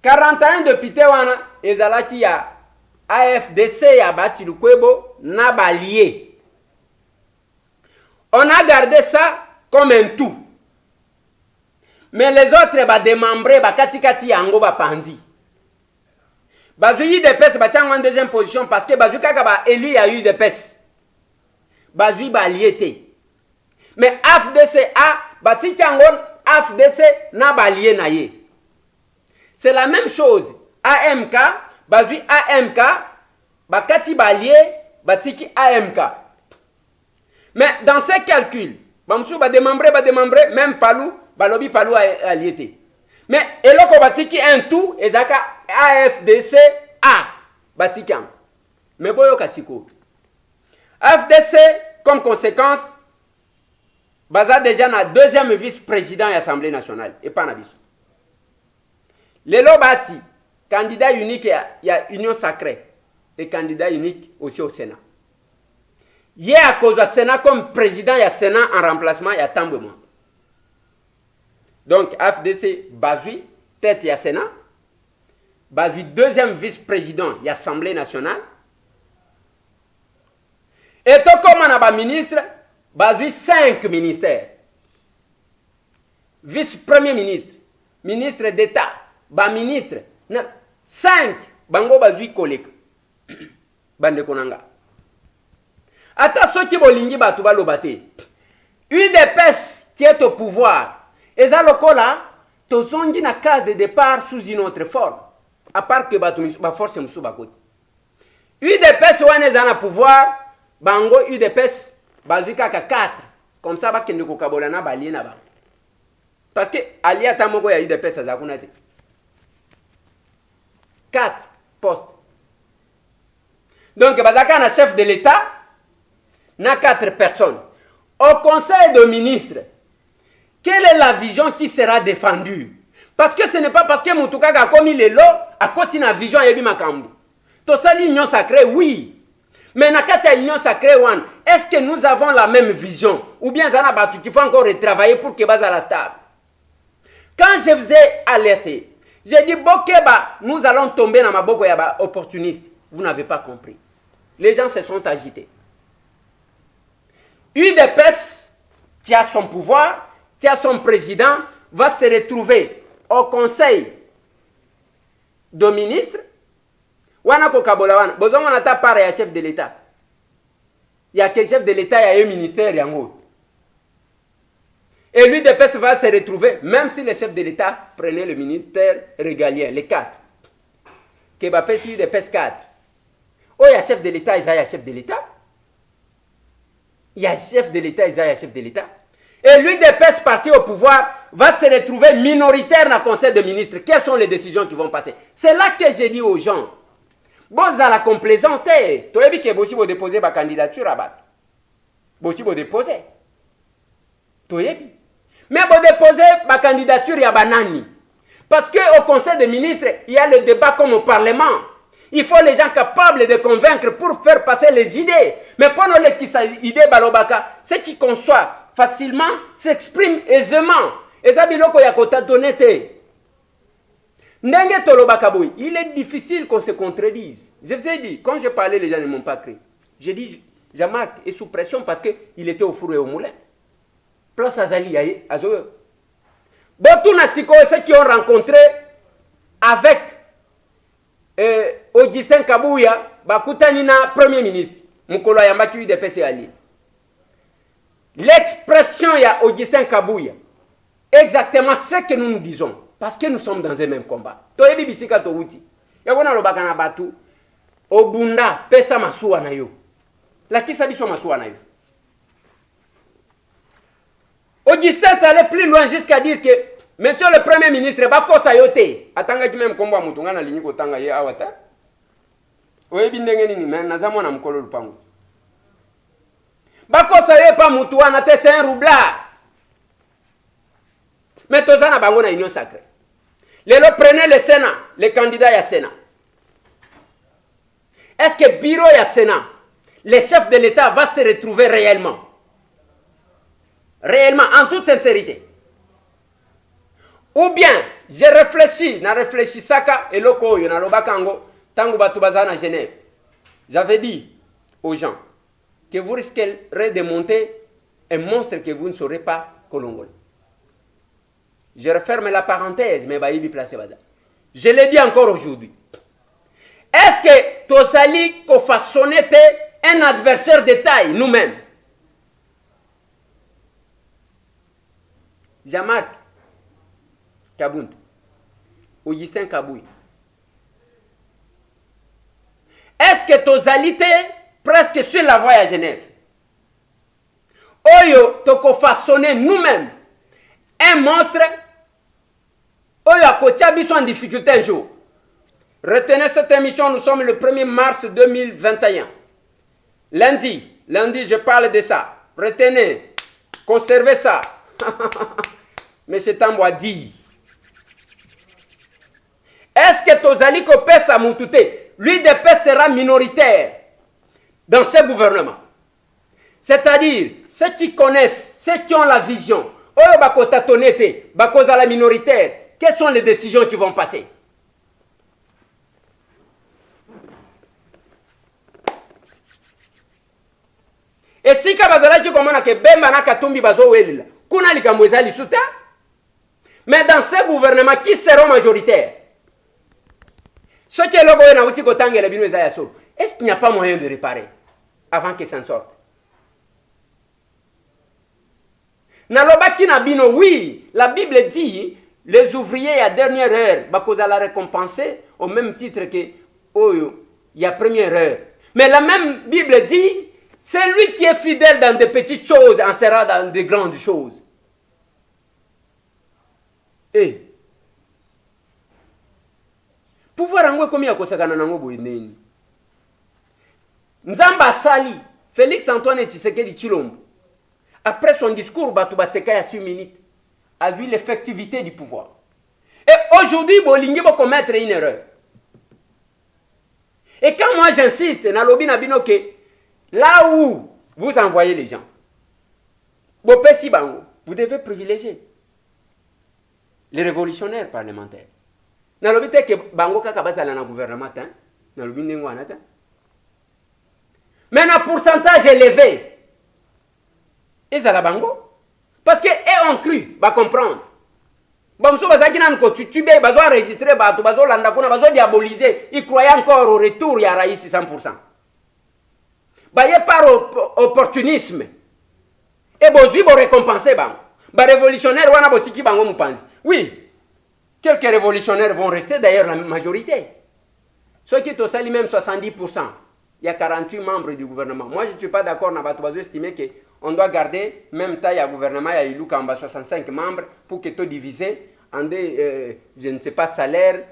41 députés wana ezalaki ya AFDC ya bati lukwebo na balié. On a gardé ça comme un tout. Mais les autres ba démembré ba katikati yango ba pandi. Bazu yi de pes ba tiango en deuxième position parce que bazu kaka ba élu ya eu de pes. Bazu ba lié. Mais AFDCA ba tiango AFDC na ba lié na ye. C'est la même chose. AMK, bazu AMK ba kati ba lié ba tiki AMK. Mais dans ces calculs, Bamsou va démembrer, même Palou, Balobi Palou a lié. Mais eloko batiki un tout, ezaka AFDC A batikan. Mais boyo kasiko. AFDC comme conséquence, baza déjà na deuxième vice-président de l'Assemblée nationale et pas na biso. Les Lobati, candidat unique, il y a Union Sacrée. Et candidat unique aussi au Sénat. Il y a à cause du Sénat comme président, il y a Sénat en remplacement, il y a Tambouement. Donc, AFDC, Bazui, tête, il y a Sénat. Bazui, deuxième vice-président, il y a Assemblée nationale. Et tout comme on a ministre, Bazui, 5 ministères. Vice-premier ministre, ministre d'État, ministre, 5, Bango Bazui Kolek. Bande Konanga. Ata ceux qui bolingi batuba lobate. UDPS qui est au pouvoir. Et ça lokola, tozongi na case de départ sous une autre forme. À part que ba force musu bakoti. UDPS wane zana pouvoir, bango UDPS bazui kaka 4. Comme ça ba kende ko kabolana ba liena ba. Parce que ali ata moko ya UDPS azakuna te. 4 postes. Donc, bazaka na chef de l'État, na 4 personnes. Au conseil de ministres, quelle est la vision qui sera défendue? Parce que ce n'est pas parce que Moutouka a commis les lots, à côté de la vision, il y a Makambu. Tout ça, l'union sacrée, oui. Mais na kati l'union sacrée, est-ce que nous avons la même vision? Ou bien Zana Batu, qu'il faut encore retravailler pour que Baza la stable? Quand je vous ai alerté, j'ai dit, Bokeba, nous allons tomber dans ma boko yaba opportuniste. Vous n'avez pas compris. Les gens se sont agités. UDPS, qui a son pouvoir, qui a son président, va se retrouver au conseil de ministres. Wanako Kabolawana, besoin on a pareil à chef de l'État. Il y a quel chef de l'État, il y a un ministère, yango. Et l'UDPS va se retrouver, même si le chef de l'État prenait le ministère régalien, les 4. Kebapé, si l'UDPS 4. Oh, il y a chef de l'État, il y a chef de l'État. Il y a chef de l'État, il y a chef de l'État. Et l'UDPS parti au pouvoir va se retrouver minoritaire dans le conseil de ministres. Quelles sont les décisions qui vont passer? C'est là que j'ai dit aux gens. Bon, à la complaisante, tu as vu que vous déposer ma candidature à battre. Vous déposer. Tu as vu. Mais vous déposer ma candidature à banani. Parce qu'au conseil des ministres, il y a le débat comme au Parlement. Il faut les gens capables de convaincre pour faire passer les idées. Mais pendant les idées balobaka, ceux qui conçoivent facilement s'expriment aisément. Et ça, il est difficile qu'on se contredise. Je vous ai dit, quand j'ai parlé, les gens ne m'ont pas cru. J'ai dit, Jean-Marc est sous pression parce qu'il était au four et au moulin. Place Azali, Azoe. Beaucoup de ceux qui ont rencontré avec Augustin Kabouya, Bakutanina, Premier ministre, Mukolo Yambaki UDPS Ali. L'expression ya Augustin Kabouya, exactement ce que nous nous disons, parce que nous sommes dans un même combat. Toyebi bisika to wuti. Yabona lobaka na batu, obunda pesa masuwa na yo. La kisa biso masuwa na yo. Augustin est allé plus loin jusqu'à dire que Monsieur le Premier ministre, bakosa yote. Atanga même kombo mutunga na linyi ko tanga ye awata. Oyebi ndenge nini mais nazamo na mukolo lupango. Bakosa ye pa mutu wana te c'est un roublard. Mais tozana bango na union sacrée. Lelo prenez le Sénat, les candidats ya Sénat. Est-ce que bureau ya Sénat, le chef de l'État va se retrouver réellement? Réellement, en toute sincérité. Ou bien, j'ai réfléchi, na réfléchi saka et loko yo na lobakango tango batu bazana Genève. J'avais dit aux gens que vous risquerez de monter un monstre que vous ne saurez pas colongol. Je referme la parenthèse, mais baïbi placé bada. Je l'ai dit encore aujourd'hui. Est-ce que Tosali ko façonné un adversaire de taille nous-mêmes? Jean-Marc Kabund, Augustin Kabouy. Est-ce que Tosali presque sur la voie à Genève? Oyo toko façonné nous-mêmes un monstre. Oyo a kotiabi en difficulté un jour. Retenez cette émission, nous sommes le 1er mars 2021. Lundi, je parle de ça. Retenez, conservez ça. Mais c'est un mois dit. Est-ce que tozali ko pesa mutute? L'UDPS sera minoritaire dans ce gouvernement. C'est-à-dire, ceux qui connaissent, ceux qui ont la vision, oyo bakota tonete, bakoza la minoritaire, quelles sont les décisions qui vont passer? Et si kabazalaki komona ke Bemba na Katumbi bazo welila, kuna likambo ezali suta? Mais dans ce gouvernement, qui seront majoritaires? Ceux qui sont là, est-ce qu'il n'y a pas moyen de réparer avant qu'ils s'en sortent? Nalobaki Nabino, oui, la Bible dit, les ouvriers à dernière heure, bakoza la récompenser au même titre que Oyo, il y a première heure. Mais la même Bible dit, celui qui est fidèle dans des petites choses en sera dans de grandes choses. Et pouvoir angwe komi ya kosakana nango boyeneni. Nzamba sali Félix Antoine Tshisekedi Tshilombo. Après son discours, batu baseka ya 6 minutes, a vu l'effectivité du pouvoir. Et aujourd'hui, bolingi bo commettre une erreur. Et quand moi j'insiste, nalobi nabino ke là où vous envoyez les gens, bopesi bango, vous devez privilégier les révolutionnaires parlementaires. Nalobi te ke bango kaka bazala na gouvernement hein, nalobi ndengo anata. Mais un pourcentage élevé, ils ont la bango. Parce qu'ils ont cru, va comprendre. Bamso bazaki nan ko tutube, bazo enregistrer, bazo landa kuna, bazo diaboliser. Ils croyaient encore au retour, il y a Raïs 100%. Baye par opportunisme. Et bozi bo récompenser bango. Ba révolutionnaire wana botiki bango mupanzi. Oui, quelques révolutionnaires vont rester, d'ailleurs la majorité. Ceux qui ont sali même 70%. Il y a 48 membres du gouvernement. Moi, je ne suis pas d'accord avec Batubazo estimer qu'on doit garder, même taille à gouvernement, il y a 65 membres pour que tout diviser en des, je ne sais pas, salaire,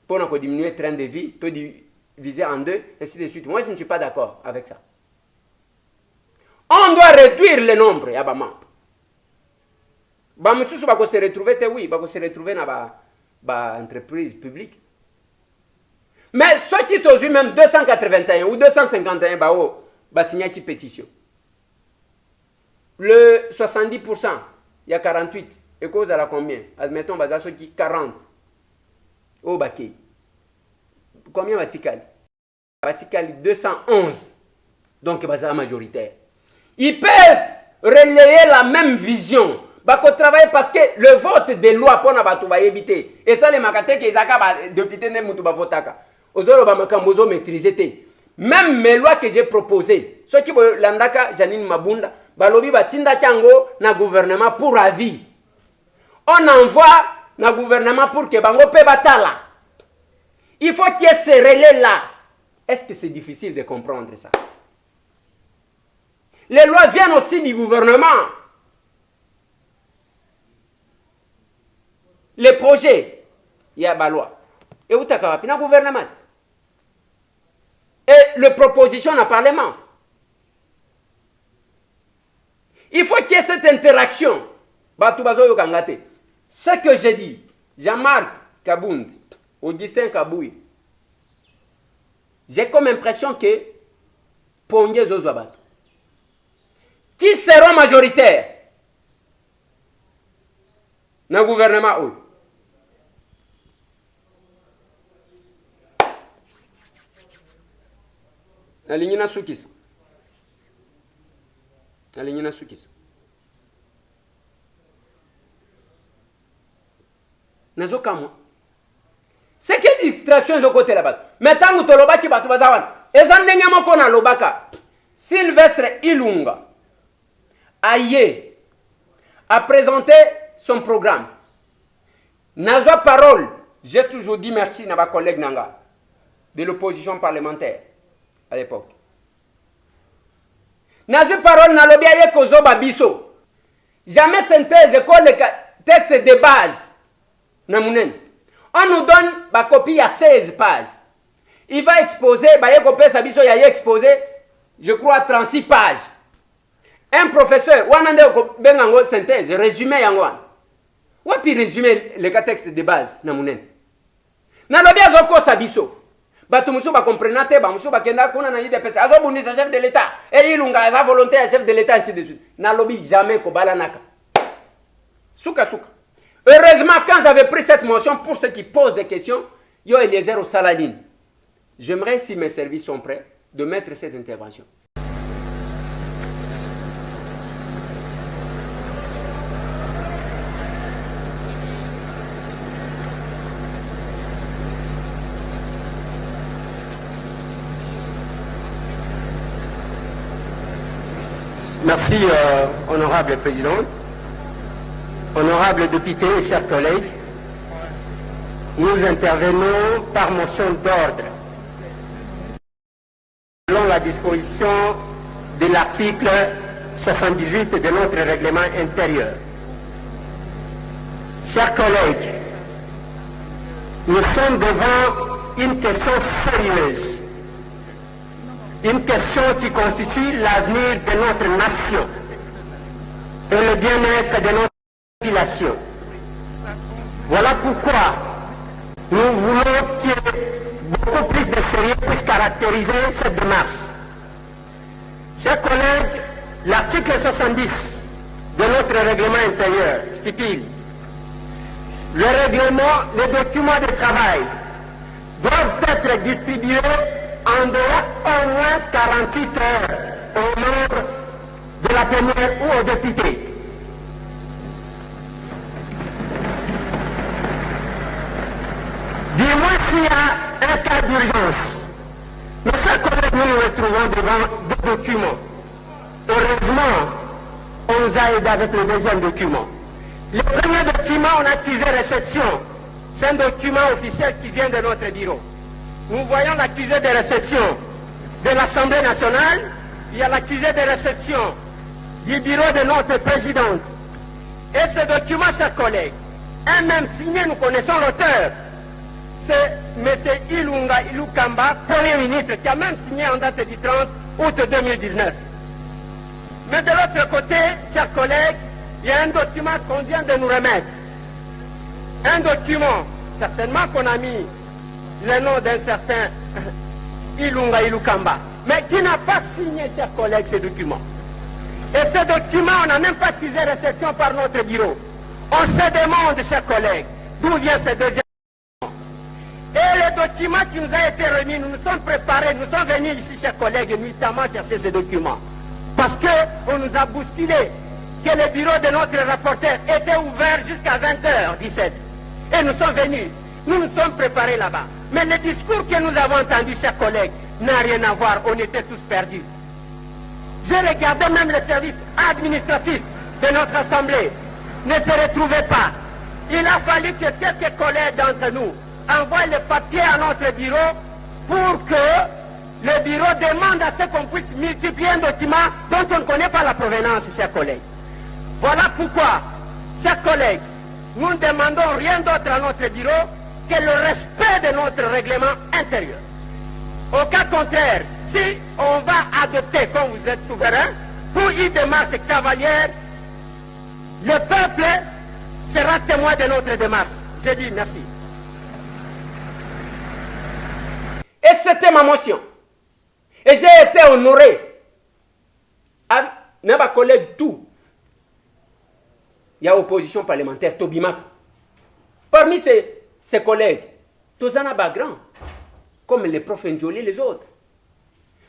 pour diminuer le train de vie, tout diviser en deux, et ainsi de suite. Moi, je ne suis pas d'accord avec ça. On doit réduire le nombre, il y a des membres. Bamoussou va se retrouver, oui, va se retrouver dans l'entreprise publique. Mais ceux qui ont eu même 281 ou 251, bah signer une pétition. Le 70%, il y a 48. Et cause à la combien? Admettons, bah ceux qui 40. Au baquet. Combien va-t-il? Va-t-il 211. Donc, bah c'est majoritaire. Ils peuvent relayer la même vision. Bah qu'on travaille parce que le vote des lois pour na éviter. Et ça les makate qui ezaka député ne mutu ba votaka. Même mes lois que j'ai proposées, ceux qui veulent l'andaka Janine Mabunda, balobi batinda chango na gouvernement pour avis. On envoie na gouvernement pour que bango pe batala. Il faut qu'il y ait ce relais là. Est-ce que c'est difficile de comprendre ça? Les lois viennent aussi du gouvernement. Les projets, il y a des lois. Et où tu as un gouvernement? Et les propositions au Parlement. Il faut qu'il y ait cette interaction. Ce que j'ai dit, Jean-Marc Kabound, Augustin Kaboui, j'ai comme impression que Pongé Zozoabat, qui seront majoritaires dans le gouvernement. Alingina Soukis. Alingina Soukis. Nazokamwa. C'est quelle distraction de côté là-bas? Maintenant, nous toloba qui batu bazawan. Ezandenge moko na lobaka. Sylvestre Ilunga a présenté son programme. Nazwa parole. J'ai toujours dit merci à ma collègue Nanga de l'opposition parlementaire à l'époque. Nazwa parole na lobi aye kozoba biso. Jamais synthèse école texte de base. Namunen. On nous donne ma copie à 16 pages. Il va exposer, je crois, 36 pages. Un professeur, on synthèse, résumé, on va résumé le texte de base. nalobi azokosa biso bato mosusu bakomprena te bamosusu bakenda kuna na idps azobundisa chef de l'état e ilunga aza volonté ya chef de l'état ainsi de suite nalobi jamais kobalanaka suka suka. Heureusement quand j'avais pris cette motion pour ceux qui posent des questions yo Eliezer au Saladine, j'aimerais si mes services sont prêts de mettre cette intervention. Merci, honorable présidente, honorable député et chers collègues. Nous intervenons par motion d'ordre selon la disposition de l'article 78 de notre règlement intérieur. Chers collègues, nous sommes devant une question sérieuse. Une question qui constitue l'avenir de notre nation et le bien-être de notre population. Voilà pourquoi nous voulons que beaucoup plus de sérieux puisse caractériser cette démarche. Chers collègues, l'article 70 de notre règlement intérieur stipule le règlement, les documents de travail doivent être distribués en dehors au moins 48 heures aux membres de la plénière ou aux députés. Du moins s'il y a un cas d'urgence. Mes chers collègues, nous nous retrouvons devant deux documents. Heureusement, on nous a aidé avec le deuxième document. Le premier document, on a accusé réception. C'est un document officiel qui vient de notre bureau. Nous voyons l'accusé de réception de l'Assemblée nationale, il y a l'accusé de réception du bureau de notre présidente. Et ce document, chers collègues, est même signé, nous connaissons l'auteur. C'est M. Ilunga Ilukamba, Premier ministre, qui a même signé en date du 30 août 2019. Mais de l'autre côté, chers collègues, il y a un document qu'on vient de nous remettre. Un document, certainement qu'on a mis le nom d'un certain Ilunga Ilukamba, mais qui n'a pas signé, chers collègues, ce document. Et ce document, on n'a même pas accusé réception par notre bureau. On se demande, chers collègues, d'où vient ce deuxième document. Et le document qui nous a été remis, nous nous sommes préparés, nous sommes venus ici, chers collègues, nuitamment chercher ce document. Parce qu'on nous a bousculé que le bureau de notre rapporteur était ouvert jusqu'à 20h17. Et nous sommes venus, nous nous sommes préparés là-bas. Mais le discours que nous avons entendu, chers collègues, n'a rien à voir, on était tous perdus. J'ai regardé même le service administratif de notre assemblée, ne se retrouvait pas. Il a fallu que quelques collègues d'entre nous envoient le papier à notre bureau pour que le bureau demande à ce qu'on puisse multiplier un document dont on ne connaît pas la provenance, chers collègues. Voilà pourquoi, chers collègues, nous ne demandons rien d'autre à notre bureau que le respect de notre règlement intérieur. Au cas contraire, si on va adopter, comme vous êtes souverain, pour une démarche cavalière, le peuple sera témoin de notre démarche. Je dis merci. Et c'était ma motion. Et j'ai été honoré. Avec mes collègues, tout. Il y a opposition parlementaire, Tobimak. Parmi ses collègues, Tozana Bagran, comme les profs Ndjoli, les autres.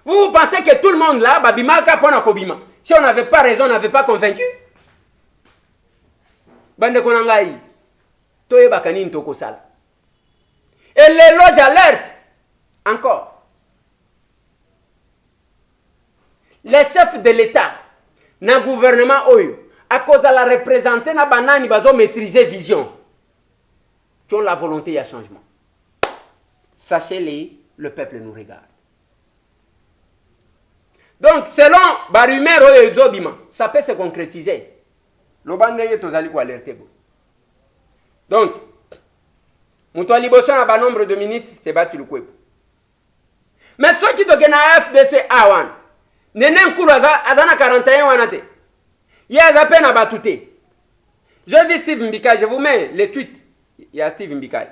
Vous pensez que tout le monde là, Babimaka pona Kobima. Si on n'avait pas raison, on n'avait pas convaincu. Bande Konangai, Toye Bakani Ntokosal. Et les loges alerte, encore. Les chefs de l'État, dans le gouvernement Oyo, à cause de la représentée, na banani bazo maîtriser vision, qui ont la volonté à changement. Sachez-les, le peuple nous regarde. Donc, selon Barumero et Zobima, ça peut se concrétiser. L'obandenge tozali ko alerter. Donc, Moutouali Bosson a un nombre de ministres, c'est Bati Lukwebo. Mais ceux qui te na FDC A1, Nenen Koulou Azana 41 wanate. Il y a à peine à batouter. Je dis Steve Mbika, je vous mets les tweets. Il y a Steve Mbika.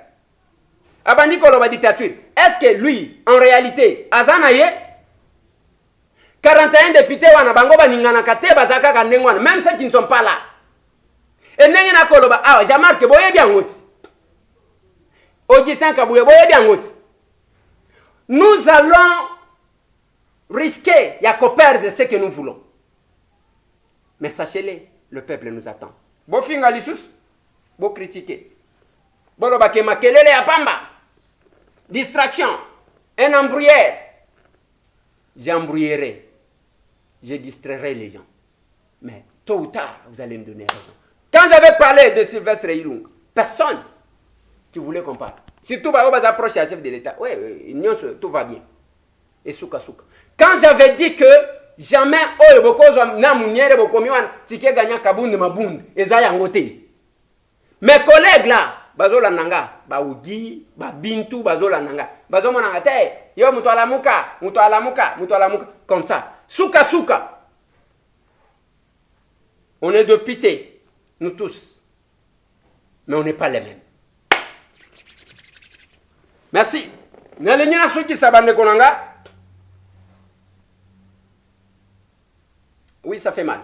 abandi koloba dictature. Est-ce que lui, en réalité, azanaye 41 députés wana bango baningana kate bazaka kandengwana, même ceux qui ne sont pas là. Et ndenge na koloba, ah, Jean-Marc boye bien ngoti. Augustin Kabouye boye bien ngoti. Nous allons risquer ya ko perdre ce que nous voulons. Mais sachez-le, le peuple nous attend. Bo finga lisus, bo critiquer. Boloba ke makelele ya pamba. Distraction, un embrouillère. J'embrouillerai. Je distrairai les gens. Mais tôt ou tard, vous allez me donner raison. Quand j'avais parlé de Sylvestre Ilunga, personne qui voulait combattre. Surtout, on va approcher à chef de l'État. Oui, tout va bien. Et souka souka. Quand j'avais dit que jamais, oh, bokozo na muniere bokomiwan, tike gagna kabunde mabunde, ezaya ngote. Mes collègues là, bazola nanga, ba ugi, ba bintu, bazola nanga. Bazomo nanga te, yo muto alamuka, comme ça. Souka souka. On est de pitié, nous tous. Mais on n'est pas les mêmes. Merci. Nalenina souki sabande konanga. Oui, ça fait mal.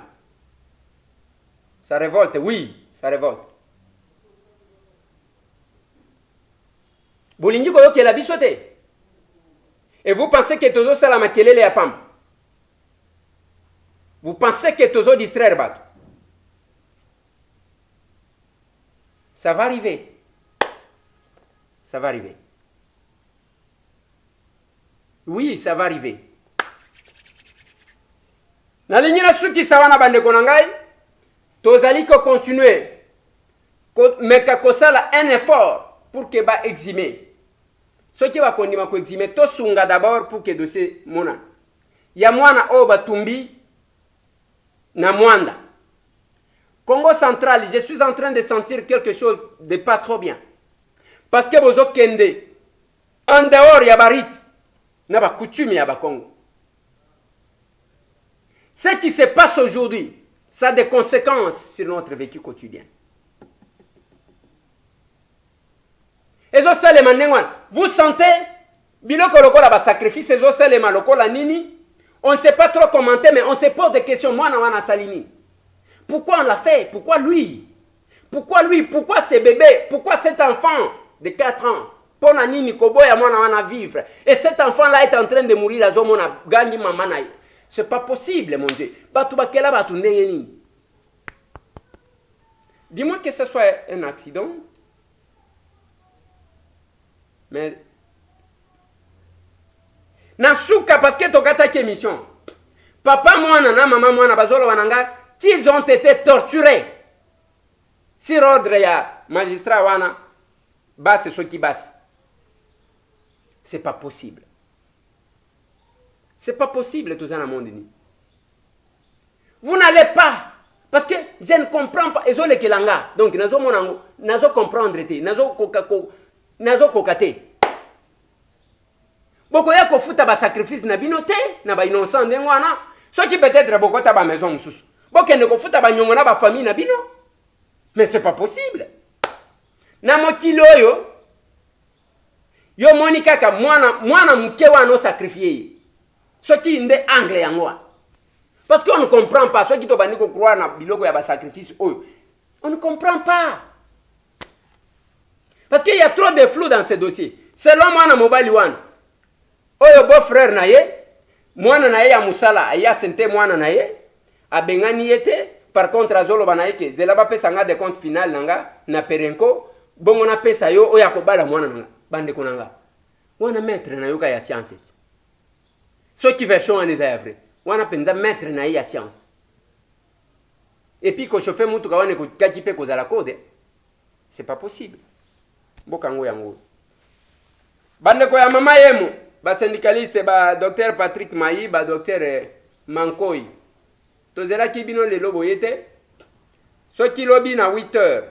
Ça révolte, oui, ça révolte. Bolingi koyo ke la bisote. Et vous pensez que tozo sala makelele ya pam. Vous pensez que tozo distraire bato. Ça va arriver. Ça va arriver. Oui, ça va arriver. Nalingi na suki sawana bande konangai. Tozali ko continuer. Mais kakosala un effort pour que ba eximer. Ce qui va kondima ko eximer to sunga d'abord pour que dossier mona. Ya mwana o batumbi na mwanda. Congo central, je suis en train de sentir quelque chose de pas trop bien. Parce que bozo kende en dehors ya barit na ba coutume ya ba Congo. Ce qui se passe aujourd'hui, ça a des conséquences sur notre vécu quotidien. Et vous sentez, biloko lokola ba sacrifice, nini, on ne sait pas trop commenter, mais on se pose des questions. Moi, na salini. Pourquoi on l'a fait? Pourquoi lui? Pourquoi lui? Pourquoi ce bébé? Pourquoi cet enfant de 4 ans? Pour nini koboya moi na vivre. Et cet enfant-là est en train de mourir à zomona gandi mamanaï. C'est pas possible, mon Dieu. Dis-moi que ce soit un accident. Mais Nasuka, parce que tu as ta émission. Papa, moi, nana, maman, moi, bazolo, wananga, qu'ils ont été torturés. Si ordre ya magistrat wana, basse ce qui basse. C'est pas possible. C'est pas possible tout ça dans le monde. Vous n'allez pas. Parce que je ne comprends pas. Ils ont les kelanga. Donc, nazo comprendre. Nazo kokate. Boko ya kofuta ba sacrifice na binote. Na ba innocent ndengwana. Ce qui peut-être bokota ba maison mususu. Boko ne kofuta ba nyongo na ba famille na bino. Mais c'est pas possible. Na mokilo yo. Yo monika ka mwana mkewa no sacrifier. Ce qui est anglais en moi. Parce qu'on ne comprend pas. Ceux qui ont croire dans le sacrifice, on ne comprend pas. Parce qu'il y a trop de flou dans ce dossier. Selon moi, dans mobile one, oyo beau-frère naye, moi naye ya musala, ya sente moi naye, a bengani yete, par contre azolo banaye ke, zelaba pesa nga de compte final nanga, na perenko, bongo na pesa yo, oya kobala moi nanga, bande konanga. Wana maître na yo ka ya science. Ceux qui version en les vrai. On a pensé mettre na ya science. Et puis quand chauffeur mutu kawane ko kajipe ko zala code. C'est pas possible. Bokango yango. Bande ko ya mama yemo, ba syndicaliste ba docteur Patrick Mayi, ba docteur Mankoy. Tozera ki bino lelo boyete. Ceux qui lobby na 8 heures.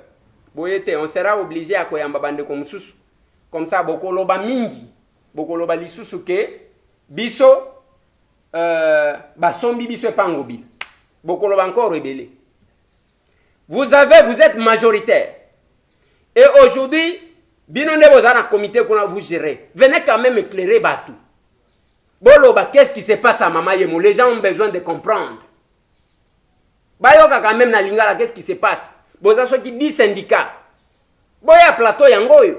Boyete, on sera obligé à koyamba bande ko mususu. Comme ça boko loba mingi. Boko loba lisusu ke biso basombi biso pangobi. Boko loba encore rebelle. Vous êtes majoritaire. Et aujourd'hui, Bino nde bozana comité qu'on a vous gérer. Venez quand même éclairer Batou. Boloba, qu'est-ce qui se passe à Mama Yemo? Les gens ont besoin de comprendre. Bayoka quand même na lingala, qu'est-ce qui se passe? Boza soki 10 syndicats. Boya plateau yangoyo.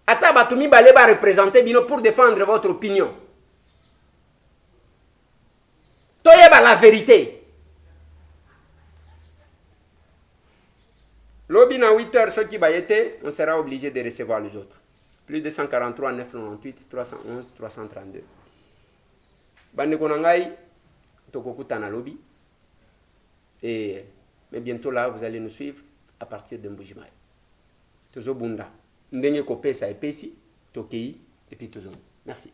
Ata Batou mi balé ba représenter bino pour défendre votre opinion. Toyeba la vérité. Lobby na 8h, ceux qui bayete, on sera obligé de recevoir les autres. Plus de 143, 998, 311, 332. Bande konangai, tokokuta na lobby. Mais bientôt là, vous allez nous suivre à partir de Mbujimai. Tozo bunda. Ndenge kopesa epesi, tokei, et puis tozo. Merci.